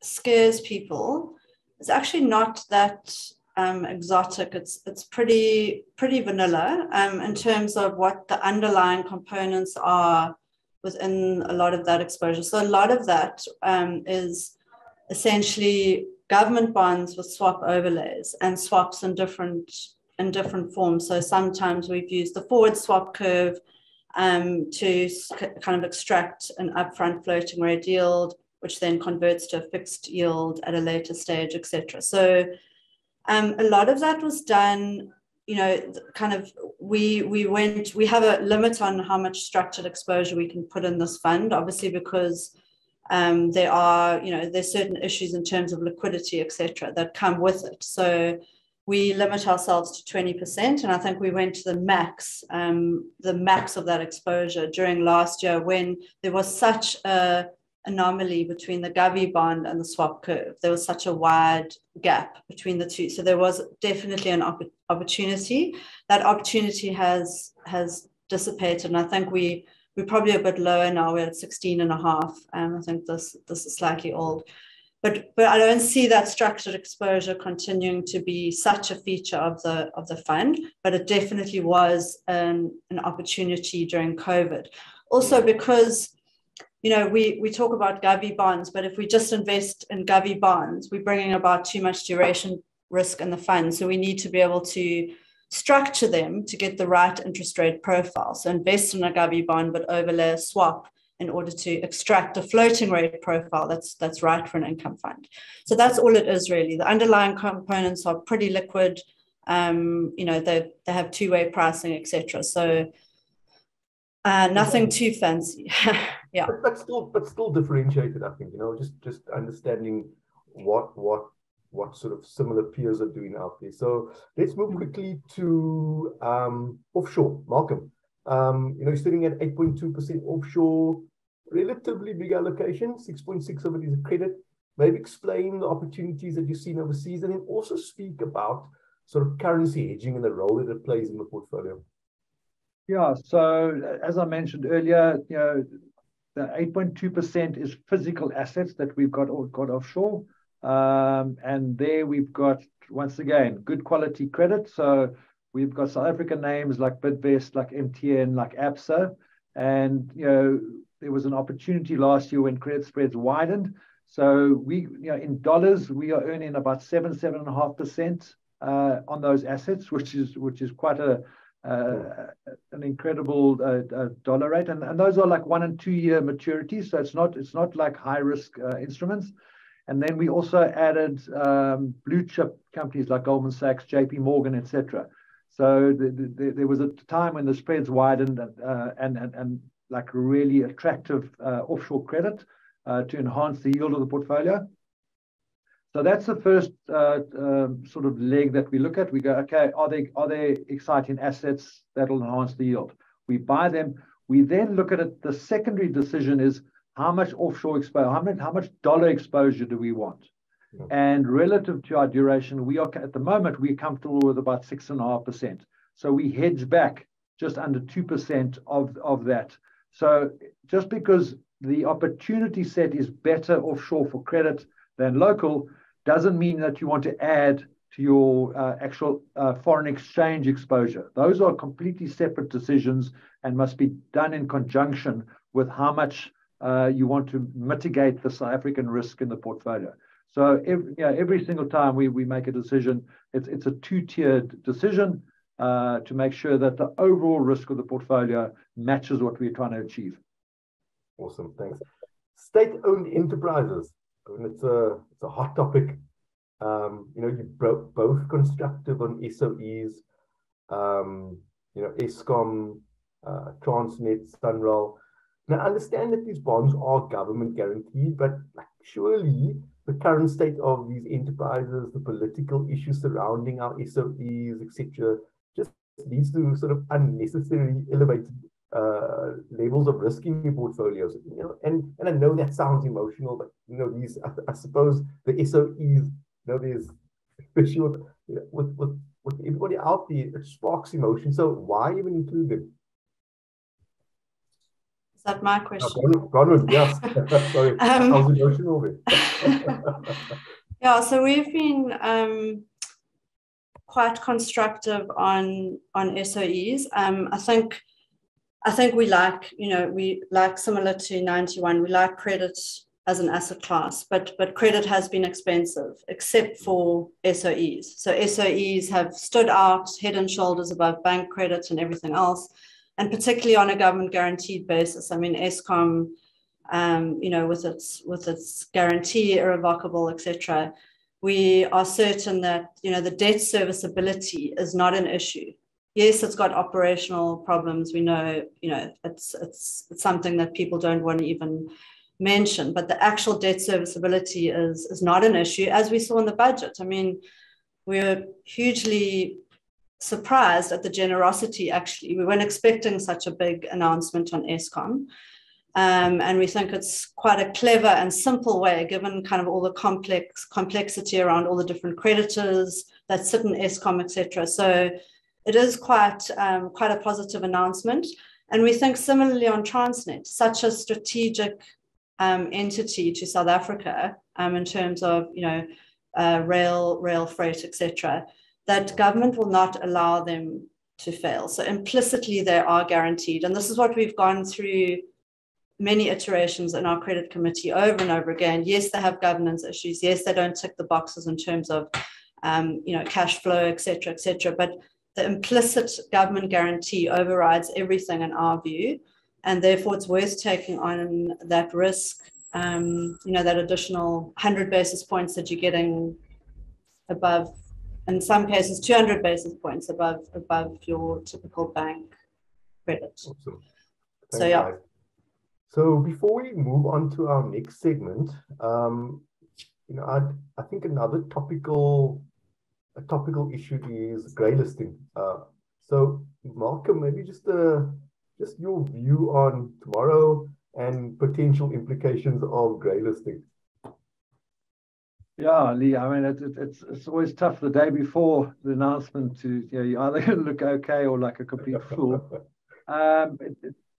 scares people. It's actually not that exotic. It's pretty vanilla in terms of what the underlying components are within a lot of that exposure. So a lot of that is essentially government bonds with swap overlays and swaps in different forms. So sometimes we've used the forward swap curve to kind of extract an upfront floating rate yield, which then converts to a fixed yield at a later stage, etc. So a lot of that was done, kind of we have a limit on how much structured exposure we can put in this fund, obviously, because there's certain issues in terms of liquidity, etc., that come with it. So we limit ourselves to 20%, and I think we went to the max of that exposure during last year when there was such a anomaly between the govie bond and the swap curve. There was such a wide gap between the two. So there was definitely an opportunity. That opportunity has dissipated, and I think we're probably a bit lower now. We're at 16.5. I think this is slightly old. But I don't see that structured exposure continuing to be such a feature of the fund, but it definitely was an opportunity during COVID. Also because, we talk about govie bonds, but if we just invest in govie bonds, we're bringing about too much duration risk in the fund. So we need to be able to structure them to get the right interest rate profile. So invest in a govie bond, but overlay a swap in order to extract a floating rate profile that's right for an income fund. So that's all it is really. The underlying components are pretty liquid. They have two-way pricing, etc. So nothing too fancy. Yeah. But still differentiated, I think, just understanding what sort of similar peers are doing out there. So let's move quickly to offshore. Malcolm, you're sitting at 8.2% offshore, relatively big allocation, 6.6 of it is a credit. Maybe explain the opportunities that you've seen overseas, and then also speak about sort of currency hedging and the role that it plays in the portfolio. Yeah, so as I mentioned earlier, the 8.2% is physical assets that we've got offshore. And there we've got, once again, good quality credit. So we've got South African names like Bidvest, like MTN, like ABSA. And, there was an opportunity last year when credit spreads widened. So we, in dollars, we are earning about 7.5% on those assets, which is quite an incredible dollar rate, and those are like 1 and 2 year maturities, so it's not like high risk instruments. And then we also added blue chip companies like Goldman Sachs, JP Morgan, etc. So there was a time when the spreads widened and like really attractive offshore credit to enhance the yield of the portfolio. So that's the first sort of leg that we look at. We go, okay, are they exciting assets that will enhance the yield? We buy them. We then look at it. The secondary decision is how much offshore exposure, how much dollar exposure do we want? Yeah. And relative to our duration, we are at the moment we're comfortable with about 6.5%. So we hedge back just under 2% of that. So just because the opportunity set is better offshore for credit than local, doesn't mean that you want to add to your actual foreign exchange exposure. Those are completely separate decisions and must be done in conjunction with how much you want to mitigate the South African risk in the portfolio. So every single time we make a decision, it's a two-tiered decision to make sure that the overall risk of the portfolio matches what we're trying to achieve. Awesome, thanks. State-owned enterprises. I mean, it's a hot topic. You're both constructive on SOEs. Eskom, Transnet, Sunrail. Now, I understand that these bonds are government guaranteed, but surely the current state of these enterprises, the political issues surrounding our SOEs, etc., just leads to sort of unnecessarily elevated levels of risk in your portfolios. And I know that sounds emotional, but these, I suppose the SOEs, there's, especially with everybody out there, it sparks emotion. So why even include them? Is that my question? Bronwyn, yes. Sorry, I was emotional with Yeah, so we've been quite constructive on SOEs. I think we like similar to 91, we like credit as an asset class, but credit has been expensive except for SOEs. So SOEs have stood out head and shoulders above bank credit and everything else, and particularly on a government guaranteed basis. I mean, Eskom, with its guarantee, irrevocable, etc., we are certain that the debt serviceability is not an issue. Yes, it's got operational problems. We know, it's something that people don't want to even mention, but the actual debt serviceability is not an issue, as we saw in the budget. I mean, we're hugely surprised at the generosity, actually. We weren't expecting such a big announcement on Eskom. And we think it's quite a clever and simple way, given kind of all the complexity around all the different creditors that sit in Eskom, etc. So it is quite a positive announcement. And we think similarly on Transnet, such a strategic entity to South Africa in terms of rail freight, etc., that government will not allow them to fail. So implicitly they are guaranteed. And this is what we've gone through many iterations in our credit committee over and over again. Yes, they have governance issues. Yes, they don't tick the boxes in terms of cash flow, etc., etc. But the implicit government guarantee overrides everything in our view, and therefore it's worth taking on that risk, that additional 100 basis points that you're getting above, in some cases 200 basis points above your typical bank credit. Awesome. So yeah. Guys. So before we move on to our next segment, I think another topical issue is grey listing. So Malcolm, maybe just your view on tomorrow and potential implications of grey listing. Yeah, Lee. I mean, it's always tough the day before the announcement to you either look okay or like a complete fool.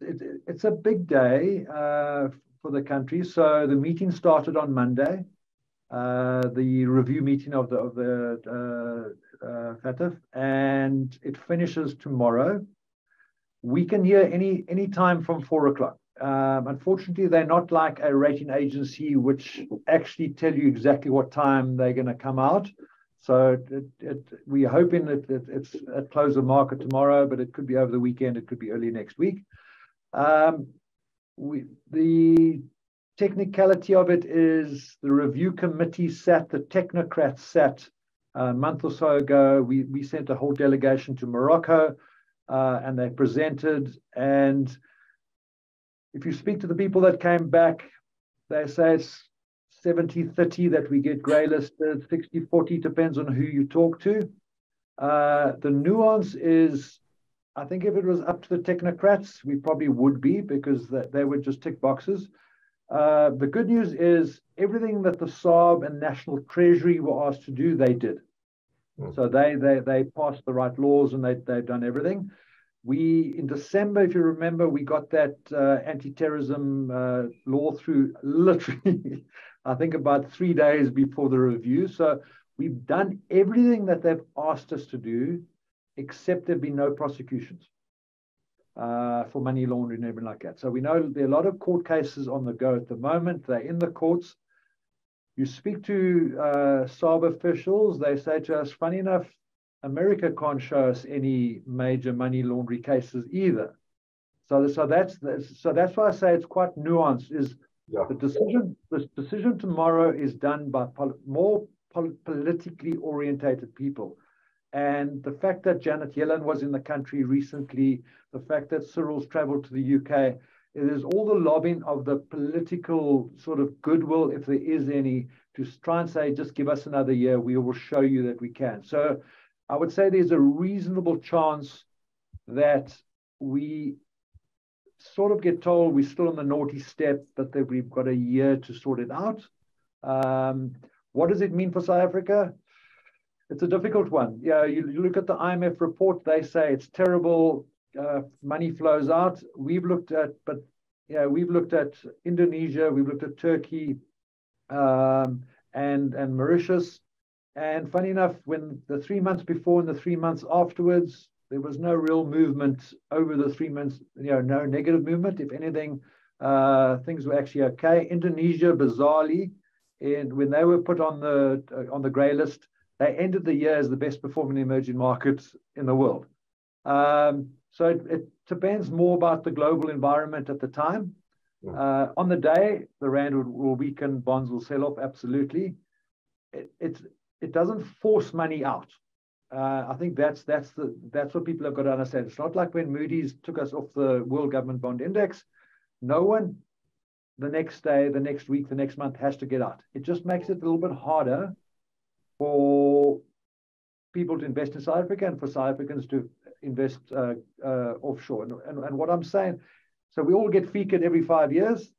It's a big day for the country. So the meeting started on Monday, the review meeting of the FATF, and it finishes tomorrow. We can hear any time from 4 o'clock. Unfortunately, they're not like a rating agency which actually tell you exactly what time they're going to come out. So we're hoping that it's at close of market tomorrow, but it could be over the weekend. It could be early next week. The technicality of it is the review committee the technocrats sat a month or so ago. We sent a whole delegation to Morocco, and they presented. And if you speak to the people that came back, they say it's 70-30 that we get grey listed, 60-40, depends on who you talk to. The nuance is, I think if it was up to the technocrats, we probably would be, because they would just tick boxes. The good news is everything that the SARB and National Treasury were asked to do, they did. So they passed the right laws and they've done everything. In December, if you remember, we got that anti-terrorism law through literally, I think about 3 days before the review. So we've done everything that they've asked us to do, except there've been no prosecutions for money laundering and everything like that. So we know there are a lot of court cases on the go at the moment. They're in the courts. You speak to SARB officials, they say to us, funny enough, America can't show us any major money laundering cases either. So that's why I say it's quite nuanced. The decision tomorrow is done by more politically orientated people. And the fact that Janet Yellen was in the country recently, the fact that Cyril's traveled to the UK, it is all the lobbying of the political sort of goodwill, if there is any, to try and say, just give us another year, we will show you that we can. So I would say there's a reasonable chance that we sort of get told we're still on the naughty step, but that we've got a year to sort it out. What does it mean for South Africa? It's a difficult one. Yeah, you look at the IMF report, they say it's terrible, money flows out. We've looked at Indonesia, we've looked at Turkey, and Mauritius. And funny enough, when the 3 months before and the 3 months afterwards, there was no real movement over the 3 months, no negative movement. If anything, things were actually okay. Indonesia, bizarrely, when they were put on the grey list, they ended the year as the best performing emerging markets in the world. So it depends more about the global environment at the time. On the day, the rand will weaken, bonds will sell off, absolutely. It doesn't force money out. I think that's what people have got to understand. It's not like when Moody's took us off the World Government Bond Index. No one the next day, the next week, the next month has to get out. It just makes it a little bit harder for people to invest in South Africa and for South Africans to invest offshore. And what I'm saying, so we all get FICA'd every 5 years.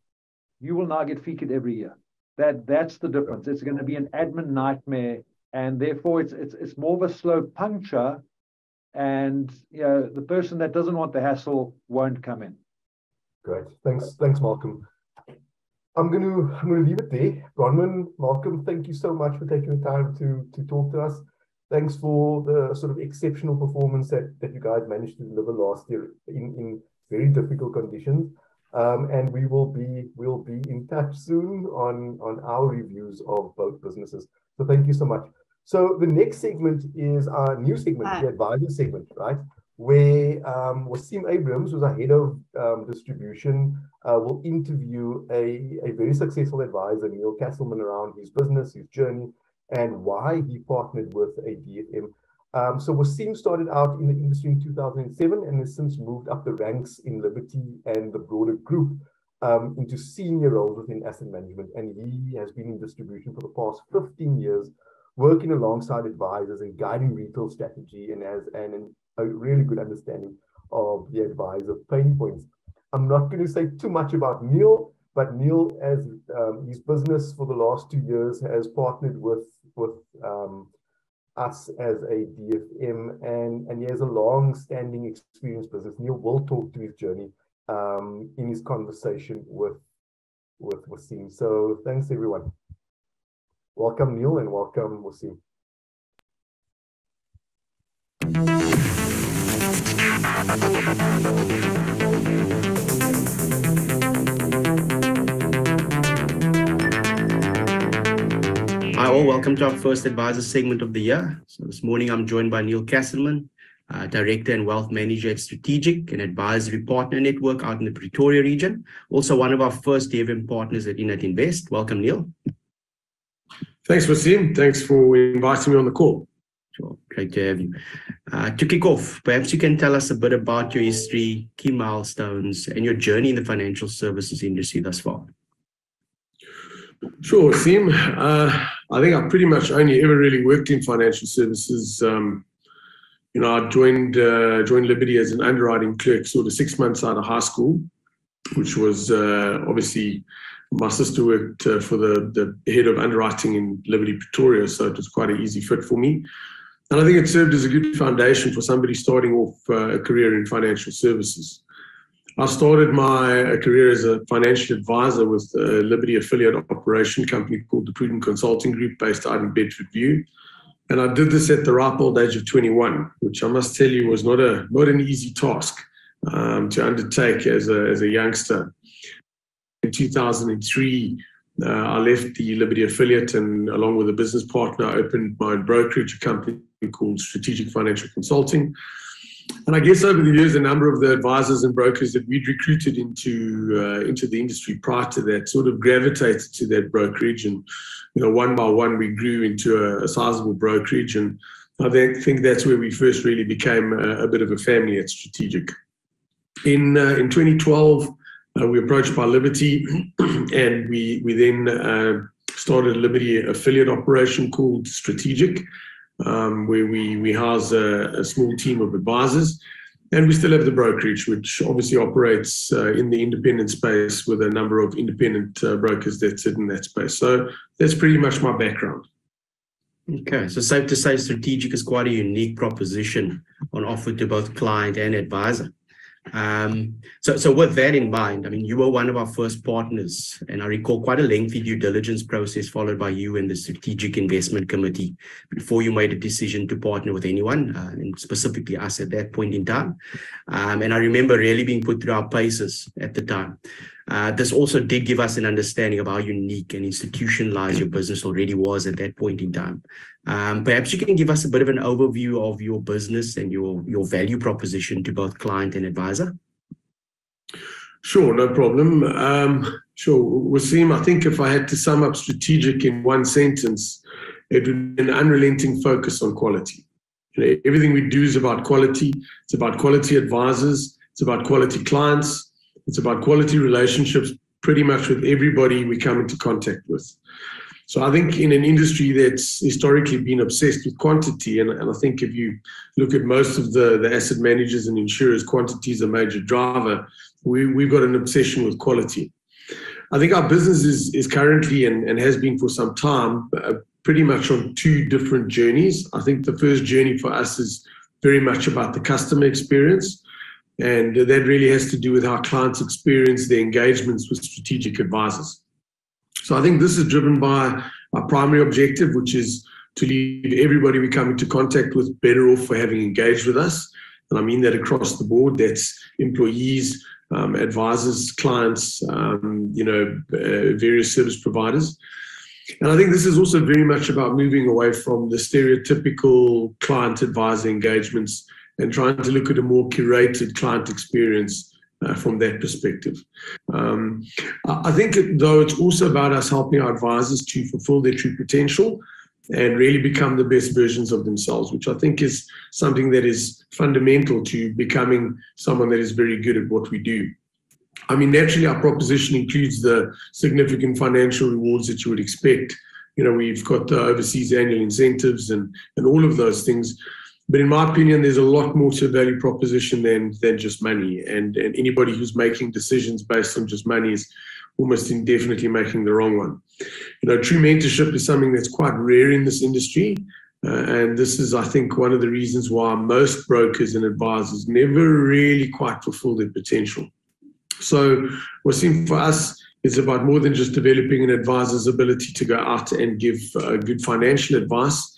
You will now get FICA'd every year. That's the difference. It's going to be an admin nightmare, and therefore it's more of a slow puncture. And the person that doesn't want the hassle won't come in. Great, thanks, Malcolm. I'm going to leave it there. Bronwyn, Malcolm, thank you so much for taking the time to talk to us. Thanks for the sort of exceptional performance that you guys managed to deliver last year in very difficult conditions. And we'll be in touch soon on our reviews of both businesses. So thank you so much. So the next segment is our new segment, the advisor segment, right? Where Wasim Abrams, who's our head of distribution, will interview a very successful advisor, Neil Castleman, around his business, his journey, and why he partnered with a DFM. So Wasim started out in the industry in 2007 and has since moved up the ranks in Liberty and the broader group into senior roles within asset management. And he has been in distribution for the past 15 years, working alongside advisors and guiding retail strategy, and has a really good understanding of the advisor pain points. I'm not going to say too much about Neil, but Neil, as his business for the last 2 years, has partnered with us as a DFM, and he has a long-standing experience business. Neil will talk to his journey in his conversation with Wasim. So thanks, everyone. Welcome, Neil, and welcome, Wasim. Hi all, welcome to our first advisor segment of the year. So this morning I'm joined by Neil Castleman, Director and Wealth Manager at Strategic, an advisory partner network out in the Pretoria region. Also one of our first DFM partners at Inat Invest. Welcome, Neil. Thanks, Wasim. Thanks for inviting me on the call. Sure, great to have you. To kick off, perhaps you can tell us a bit about your history, key milestones, and your journey in the financial services industry thus far. Sure, Wasim. I think I pretty much only ever really worked in financial services. I joined Liberty as an underwriting clerk sort of 6 months out of high school, which was obviously my sister worked for the head of underwriting in Liberty Pretoria, so it was quite an easy fit for me. And I think it served as a good foundation for somebody starting off a career in financial services. I started my career as a financial advisor with a Liberty affiliate operation company called the Prudent Consulting Group based out in Bedford View. And I did this at the ripe old age of 21, which I must tell you was not an easy task to undertake as a youngster. In 2003, I left the Liberty affiliate and along with a business partner, I opened my own brokerage company called Strategic Financial Consulting. And I guess over the years, a number of the advisors and brokers that we'd recruited into the industry prior to that sort of gravitated to that brokerage. And, one by one, we grew into a sizable brokerage. And I think that's where we first really became a bit of a family at Strategic. In 2012, we were approached by Liberty, and we then started a Liberty affiliate operation called Strategic, where we house a small team of advisors. And we still have the brokerage, which obviously operates in the independent space with a number of independent brokers that sit in that space. So that's pretty much my background. Okay, so safe to say Strategic is quite a unique proposition on offer to both client and advisor. So with that in mind, I mean, you were one of our first partners, and I recall quite a lengthy due diligence process followed by you and the Strategic Investment Committee before you made a decision to partner with anyone, and specifically us at that point in time. And I remember really being put through our paces at the time. This also did give us an understanding of how unique and institutionalized your business already was at that point in time. Perhaps you can give us a bit of an overview of your business and your value proposition to both client and advisor. Sure, no problem. Sure, Wasim, I think if I had to sum up Strategic in one sentence, it would be an unrelenting focus on quality. Everything we do is about quality. It's about quality advisors. It's about quality clients. It's about quality relationships pretty much with everybody we come into contact with. So I think in an industry that's historically been obsessed with quantity, and I think if you look at most of the asset managers and insurers, quantity is a major driver. We've got an obsession with quality. I think our business is currently and has been for some time pretty much on two different journeys. I think the first journey for us is very much about the customer experience. And that really has to do with how clients experience their engagements with strategic advisors. So I think this is driven by our primary objective, which is to leave everybody we come into contact with better off for having engaged with us. And I mean that across the board. That's employees, advisors, clients, various service providers. And I think this is also very much about moving away from the stereotypical client-advisor engagements and trying to look at a more curated client experience from that perspective. I think, though, it's also about us helping our advisors to fulfill their true potential and really become the best versions of themselves, which I think is something that is fundamental to becoming someone that is very good at what we do. I mean, naturally, our proposition includes the significant financial rewards that you would expect. You know, we've got the overseas annual incentives and all of those things. But in my opinion, there's a lot more to a value proposition than just money. And anybody who's making decisions based on just money is almost indefinitely making the wrong one. You know, true mentorship is something that's quite rare in this industry. And this is, I think, one of the reasons why most brokers and advisors never really quite fulfill their potential. So Wasim, for us, is about more than just developing an advisor's ability to go out and give good financial advice.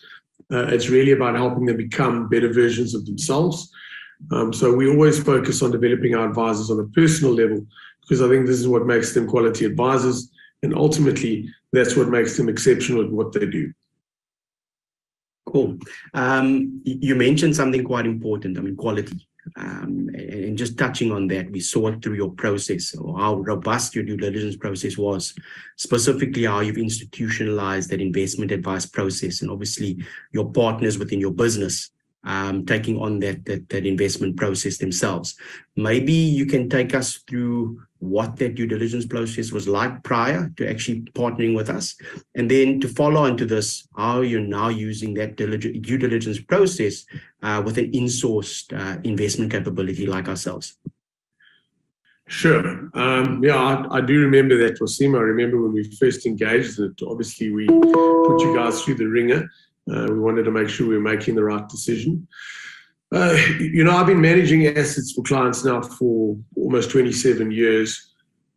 It's really about helping them become better versions of themselves. So we always focus on developing our advisors on a personal level, because I think this is what makes them quality advisors. And ultimately, that's what makes them exceptional at what they do. Cool. You mentioned something quite important, I mean, quality. And just touching on that, we saw it through your process, or how robust your due diligence process was, specifically how you've institutionalized that investment advice process, and obviously your partners within your business taking on that investment process themselves. Maybe you can take us through what that due diligence process was like prior to actually partnering with us, and then to follow into this, how you're now using that due diligence process with an in-sourced investment capability like ourselves. Sure. Yeah, I do remember that, Wasim. I remember when we first engaged that obviously we put you guys through the ringer. We wanted to make sure we were making the right decision. You know, I've been managing assets for clients now for almost 27 years.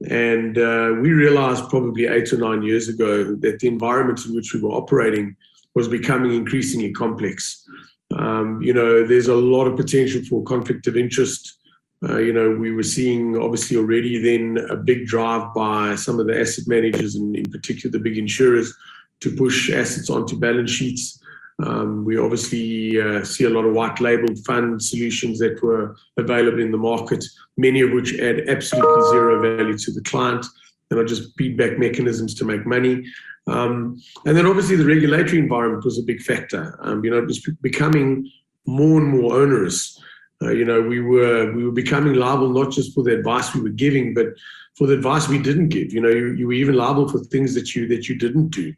And we realized probably 8 or 9 years ago that the environment in which we were operating was becoming increasingly complex. You know, there's a lot of potential for conflict of interest. You know, we were seeing obviously already then a big drive by some of the asset managers, and in particular the big insurers, to push assets onto balance sheets. We obviously see a lot of white labeled fund solutions that were available in the market, many of which add absolutely zero value to the client and are just feedback mechanisms to make money. And then obviously the regulatory environment was a big factor. You know, it was becoming more and more onerous. You know, we were becoming liable not just for the advice we were giving, but for the advice we didn't give. You know, you were even liable for things that you didn't do.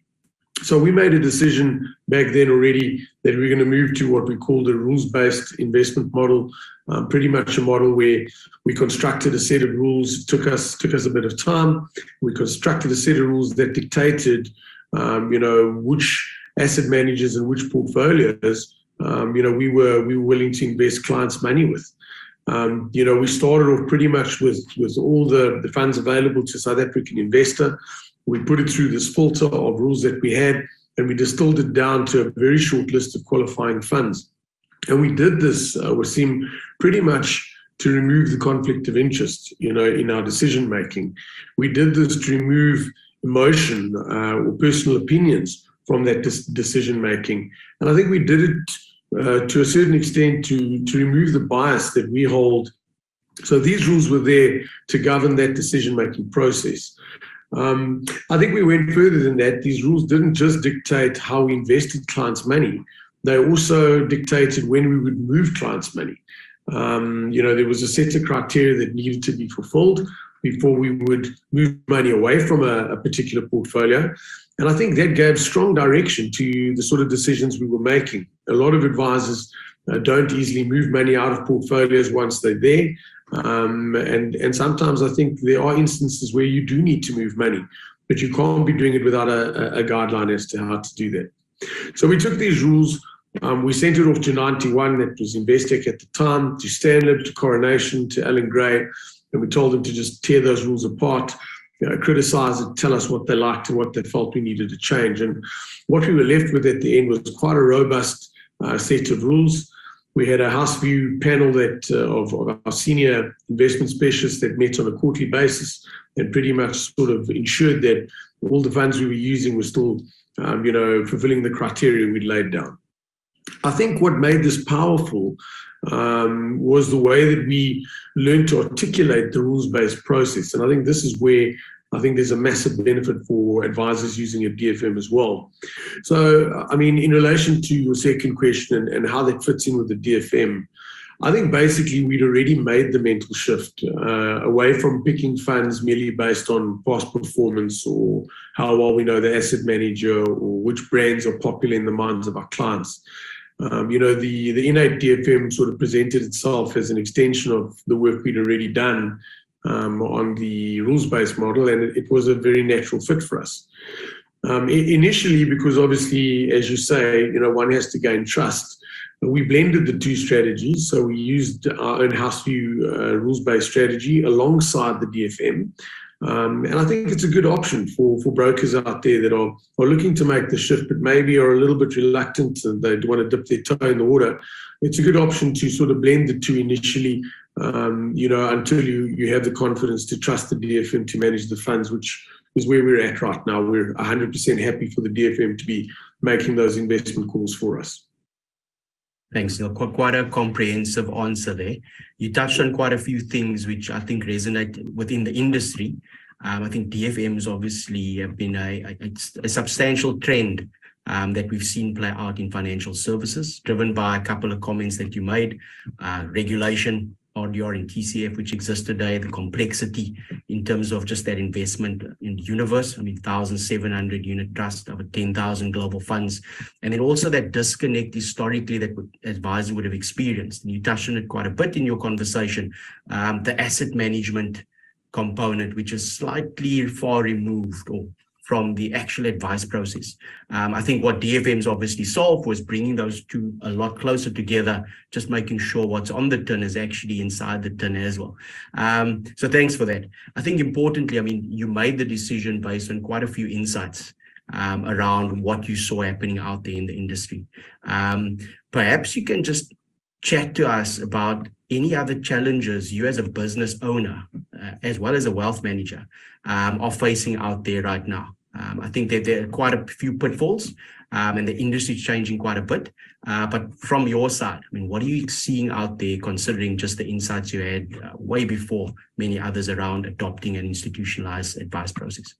So we made a decision back then already that we're going to move to what we called a rules-based investment model, pretty much a model where we constructed a set of rules. It took us a bit of time. We constructed a set of rules that dictated, you know, which asset managers and which portfolios, you know, we were willing to invest clients' money with. You know, we started off pretty much with all the funds available to South African investor. We put it through this filter of rules that we had, and we distilled it down to a very short list of qualifying funds. And we did this, Wasim, pretty much to remove the conflict of interest, you know, in our decision making. We did this to remove emotion or personal opinions from that decision making. And I think we did it to a certain extent to remove the bias that we hold. So these rules were there to govern that decision making process. I think we went further than that. These rules didn't just dictate how we invested clients' money. They also dictated when we would move clients' money. You know, there was a set of criteria that needed to be fulfilled before we would move money away from a particular portfolio. And I think that gave strong direction to the sort of decisions we were making. A lot of advisors don't easily move money out of portfolios once they're there. And sometimes I think there are instances where you do need to move money, but you can't be doing it without a guideline as to how to do that. So we took these rules, we sent it off to 91, that was Investec at the time, to Stanlib, to Coronation, to Alan Gray, and we told them to just tear those rules apart, you know, criticize it, tell us what they liked and what they felt we needed to change. And what we were left with at the end was quite a robust set of rules. We had a house view panel that of our senior investment specialists that met on a quarterly basis and pretty much sort of ensured that all the funds we were using were still, fulfilling the criteria we'd laid down. I think what made this powerful was the way that we learned to articulate the rules-based process. And I think this is where I think there's a massive benefit for advisors using a DFM as well. So, I mean, in relation to your second question and how that fits in with the DFM, I think basically we'd already made the mental shift away from picking funds merely based on past performance or how well we know the asset manager or which brands are popular in the minds of our clients. The innate DFM sort of presented itself as an extension of the work we'd already done on the rules-based model, and it was a very natural fit for us. Initially, because obviously, as you say, one has to gain trust. We blended the two strategies, so we used our own house view rules-based strategy alongside the DFM. And I think it's a good option for brokers out there that are looking to make the shift, but maybe are a little bit reluctant and they want to dip their toe in the water. It's a good option to sort of blend the two initially, until you have the confidence to trust the DFM to manage the funds, which is where we're at right now. We're 100% happy for the DFM to be making those investment calls for us. Thanks, Neil. Quite a comprehensive answer there. You touched on quite a few things which I think resonate within the industry. I think DFMs obviously have been a substantial trend that we've seen play out in financial services, driven by a couple of comments that you made, regulation, RDR and TCF, which exists today, the complexity in terms of just that investment in the universe. I mean, 1,700 unit trust, over 10,000 global funds. And then also that disconnect historically that advisors would have experienced. And you touched on it quite a bit in your conversation, the asset management component, which is slightly far removed from the actual advice process. I think what DFMs obviously solved was bringing those two a lot closer together, just making sure what's on the tin is actually inside the tin as well. So thanks for that. I think importantly, I mean, you made the decision based on quite a few insights around what you saw happening out there in the industry. Perhaps you can just chat to us about any other challenges you as a business owner, as well as a wealth manager, are facing out there right now. I think that there are quite a few pitfalls and the industry is changing quite a bit. But from your side, I mean, what are you seeing out there considering just the insights you had way before many others around adopting an institutionalized advice process?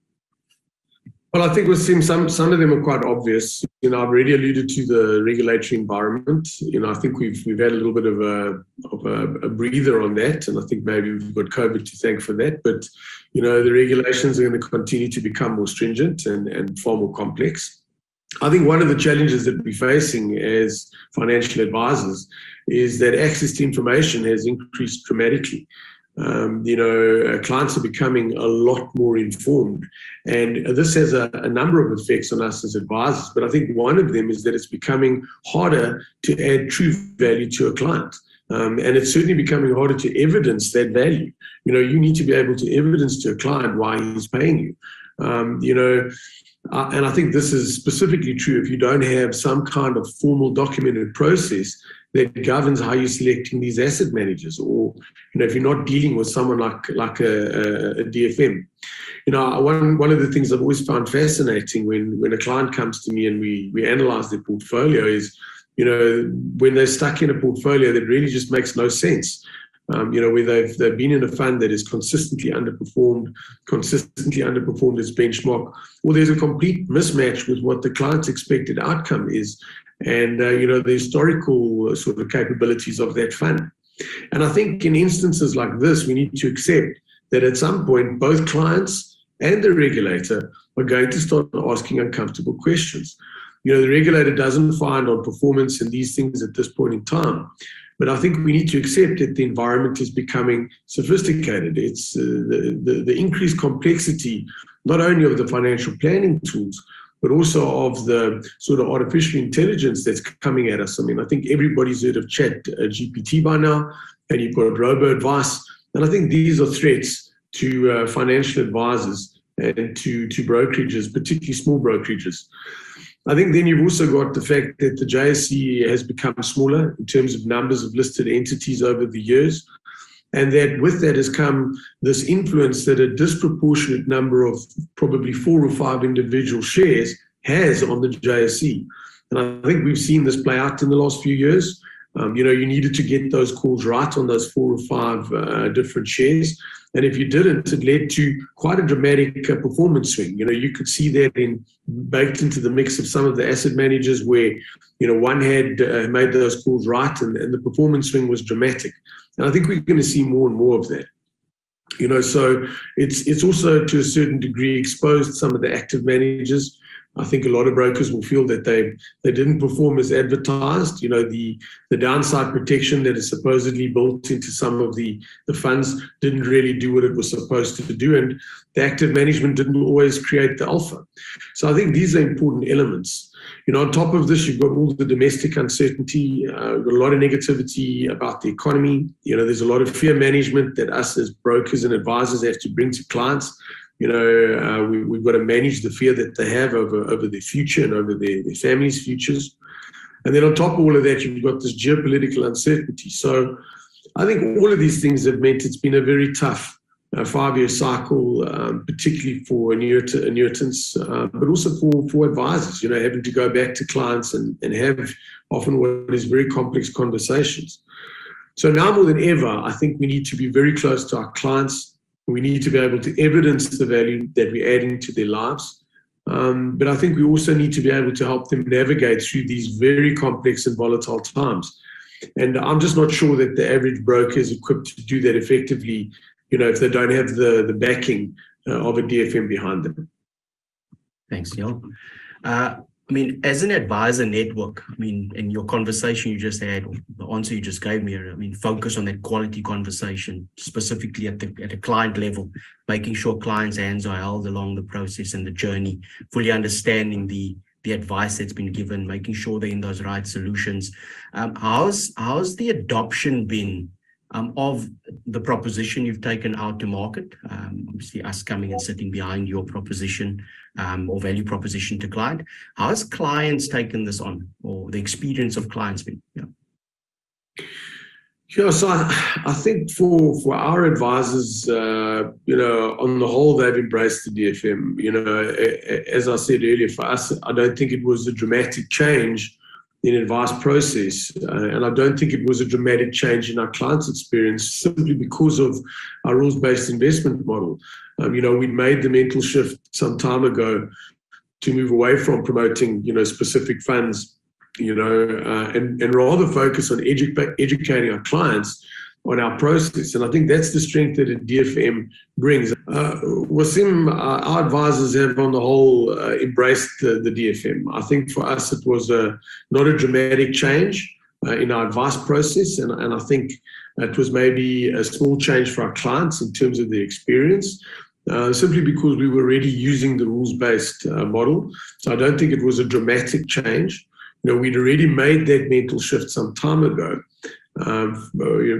Well, I think we're seeing some of them are quite obvious. I've already alluded to the regulatory environment. I think we've had a little bit of a breather on that, and I think maybe we've got COVID to thank for that. But the regulations are going to continue to become more stringent and far more complex. I think one of the challenges that we're facing as financial advisors is that access to information has increased dramatically. Clients are becoming a lot more informed, and this has a number of effects on us as advisors. But I think one of them is that it's becoming harder to add true value to a client, and it's certainly becoming harder to evidence that value. You need to be able to evidence to a client why he's paying you. And I think this is specifically true if you don't have some kind of formal documented process that governs how you're selecting these asset managers, or if you're not dealing with someone like a DFM. One of the things I've always found fascinating when a client comes to me and we analyze their portfolio is, when they're stuck in a portfolio that really just makes no sense. Where they've been in a fund that is consistently underperformed its benchmark, or there's a complete mismatch with what the client's expected outcome is, and the historical sort of capabilities of that fund. And I think in instances like this, we need to accept that at some point, both clients and the regulator are going to start asking uncomfortable questions. The regulator doesn't find on performance and these things at this point in time. But I think we need to accept that the environment is becoming sophisticated. It's the increased complexity, not only of the financial planning tools, but also of the sort of artificial intelligence that's coming at us. I mean, I think everybody's heard of Chat GPT by now, and you've got robo-advice. And I think these are threats to financial advisors and to brokerages, particularly small brokerages. I think then you've also got the fact that the JSE has become smaller in terms of numbers of listed entities over the years. And that with that has come this influence that a disproportionate number of probably 4 or 5 individual shares has on the JSE. And I think we've seen this play out in the last few years. You needed to get those calls right on those 4 or 5 different shares. And if you didn't, it led to quite a dramatic performance swing. You could see that baked into the mix of some of the asset managers where, one had made those calls right and the performance swing was dramatic. And I think we're going to see more and more of that. So it's also to a certain degree exposed some of the active managers. I think a lot of brokers will feel that they didn't perform as advertised. The downside protection that is supposedly built into some of the funds didn't really do what it was supposed to do, and the active management didn't always create the alpha. So I think these are important elements. On top of this, you've got all the domestic uncertainty, you've got a lot of negativity about the economy. There's a lot of fear management that us as brokers and advisors have to bring to clients. We've got to manage the fear that they have over their future and over their families' futures. And then on top of all of that, you've got this geopolitical uncertainty. So I think all of these things have meant it's been a very tough 5-year cycle, particularly for annuitants, but also for advisors, having to go back to clients and have often what is very complex conversations. So now more than ever, I think we need to be very close to our clients. We need to be able to evidence the value that we're adding to their lives. But I think we also need to be able to help them navigate through these very complex and volatile times. And I'm just not sure that the average broker is equipped to do that effectively, if they don't have the backing of a DFM behind them. Thanks, Neil. As an advisor network, in your conversation you just had, the answer you just gave me, focus on that quality conversation, specifically at a client level, making sure clients' hands are held along the process and the journey, fully understanding the advice that's been given, making sure they're in those right solutions. How's the adoption been of the proposition you've taken out to market? Obviously, us coming and sitting behind your proposition or value proposition to client. How has clients taken this on, or the experience of clients been? Yeah, so I think for our advisors, on the whole, they've embraced the DFM. As I said earlier, for us, I don't think it was a dramatic change in advice process, and I don't think it was a dramatic change in our clients' experience, simply because of our rules-based investment model. We'd made the mental shift some time ago to move away from promoting, specific funds, and rather focus on educating our clients on our process. And I think that's the strength that a DFM brings. Wasim, our advisors have on the whole embraced the DFM. I think for us it was not a dramatic change in our advice process, and I think it was maybe a small change for our clients in terms of the experience, simply because we were already using the rules-based model. So I don't think it was a dramatic change. We'd already made that mental shift some time ago,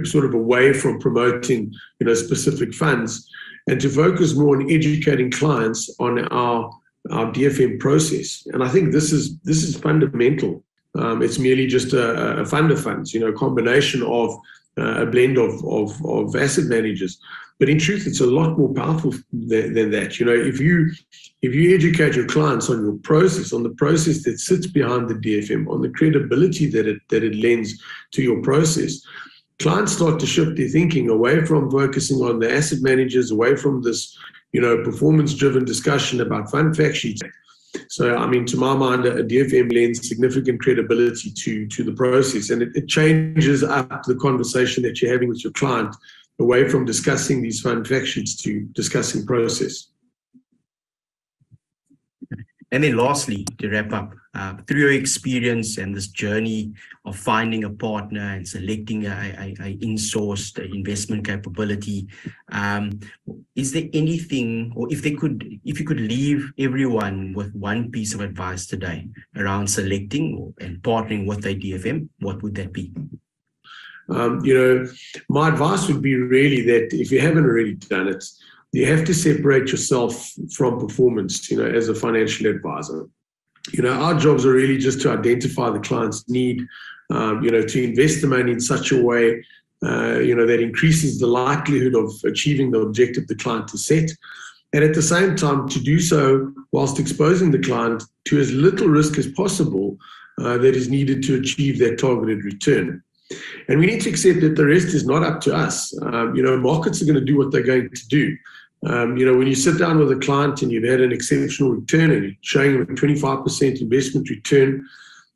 sort of away from promoting, specific funds, and to focus more on educating clients on our DFM process. And I think this is fundamental. It's merely just a fund of funds, a combination of a blend of asset managers. But in truth, it's a lot more powerful than that. If you educate your clients on your process, on the process that sits behind the DFM, on the credibility that it lends to your process, clients start to shift their thinking away from focusing on the asset managers, away from this, performance-driven discussion about fund fact sheets. So, to my mind, a DFM lends significant credibility to the process, and it changes up the conversation that you're having with your client, away from discussing these fund fact sheets to discussing process. And then lastly, to wrap up, through your experience and this journey of finding a partner and selecting a in-sourced investment capability, is there anything, or if you could leave everyone with one piece of advice today around selecting and partnering with a DFM, what would that be? My advice would be really that if you haven't already done it, you have to separate yourself from performance, as a financial advisor. Our jobs are really just to identify the client's need, to invest the money in such a way that increases the likelihood of achieving the objective the client has set. And at the same time, to do so whilst exposing the client to as little risk as possible that is needed to achieve that targeted return. And we need to accept that the rest is not up to us. Markets are going to do what they're going to do. When you sit down with a client and you've had an exceptional return and you're showing them a 25% investment return,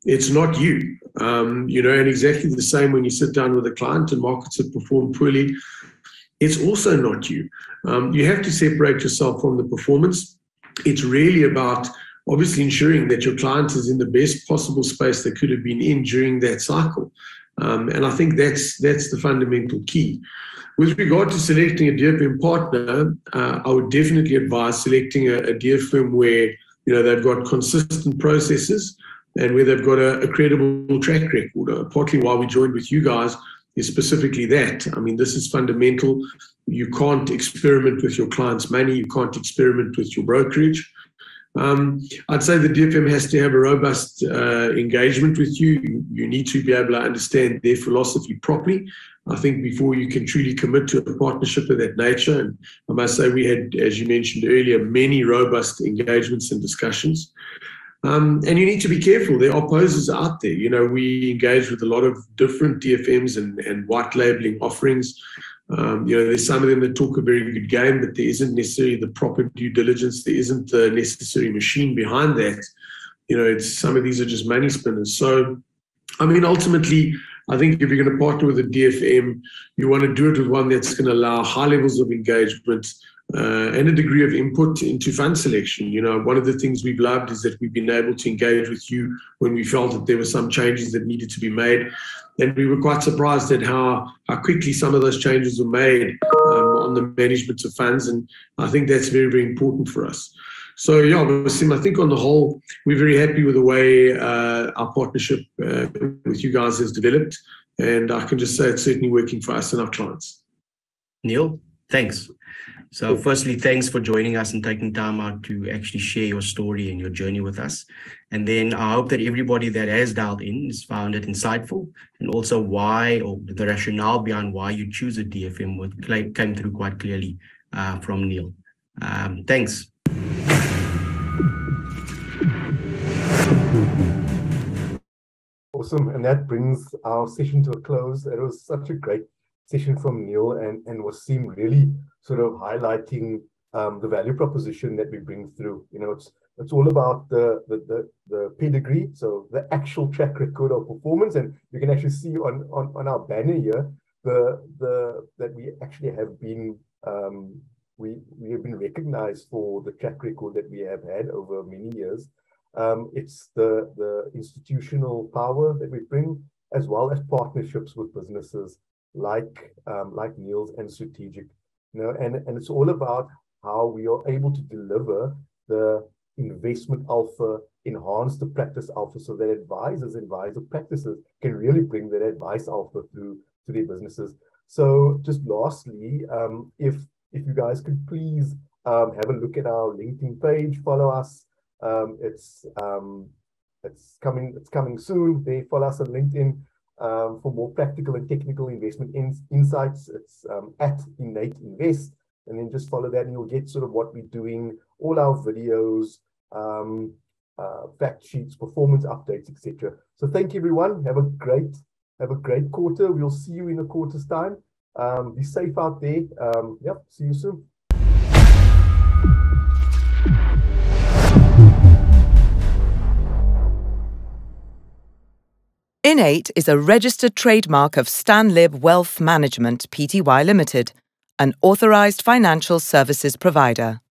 it's not you. And exactly the same when you sit down with a client and markets have performed poorly, it's also not you. You have to separate yourself from the performance. It's really about obviously ensuring that your client is in the best possible space they could have been in during that cycle. And I think that's the fundamental key. With regard to selecting a DFM partner, I would definitely advise selecting a DFM where they've got consistent processes and where they've got a credible track record. Partly why we joined with you guys is specifically that. I mean, this is fundamental. You can't experiment with your client's money. You can't experiment with your brokerage. I'd say the DFM has to have a robust engagement with you. You need to be able to understand their philosophy properly, I think, before you can truly commit to a partnership of that nature. And I must say we had, as you mentioned earlier, many robust engagements and discussions. And you need to be careful. There are posers out there. We engage with a lot of different DFMs and white labeling offerings. There's some of them that talk a very good game, but there isn't necessarily the proper due diligence. There isn't the necessary machine behind that. Some of these are just money spinners. So, ultimately, I think if you're going to partner with a DFM, you want to do it with one that's going to allow high levels of engagement and a degree of input into fund selection. One of the things we've loved is that we've been able to engage with you when we felt that there were some changes that needed to be made. And we were quite surprised at how quickly some of those changes were made on the management of funds. And I think that's very, very important for us. So, Wasim, I think on the whole, we're very happy with the way our partnership with you guys has developed. And I can just say it's certainly working for us and our clients. Neil, thanks. So firstly, thanks for joining us and taking time out to actually share your story and your journey with us. And then I hope that everybody that has dialed in has found it insightful, and also why, or the rationale behind why you choose a DFM came through quite clearly from Neil. Thanks. Awesome. And that brings our session to a close. It was such a great session from Neil and Wasim, really sort of highlighting the value proposition that we bring through. It's all about the pedigree, so the actual track record of performance, and you can actually see on our banner here that we actually have been we have been recognized for the track record that we have had over many years. It's the institutional power that we bring, as well as partnerships with businesses like Neil's and Strategic. And it's all about how we are able to deliver the investment alpha, enhance the practice alpha, so that advisor practices can really bring that advice alpha through to their businesses. So just lastly, if you guys could please have a look at our LinkedIn page, follow us. It's coming soon. They follow us on LinkedIn. For more practical and technical investment insights, it's at Innate Invest, and then just follow that and you'll get sort of what we're doing, all our videos, fact sheets, performance updates, etc. So thank you, everyone. Have a great quarter. We'll see you in a quarter's time. Be safe out there. See you soon. Innate is a registered trademark of Stanlib Wealth Management Pty Limited, an authorized financial services provider.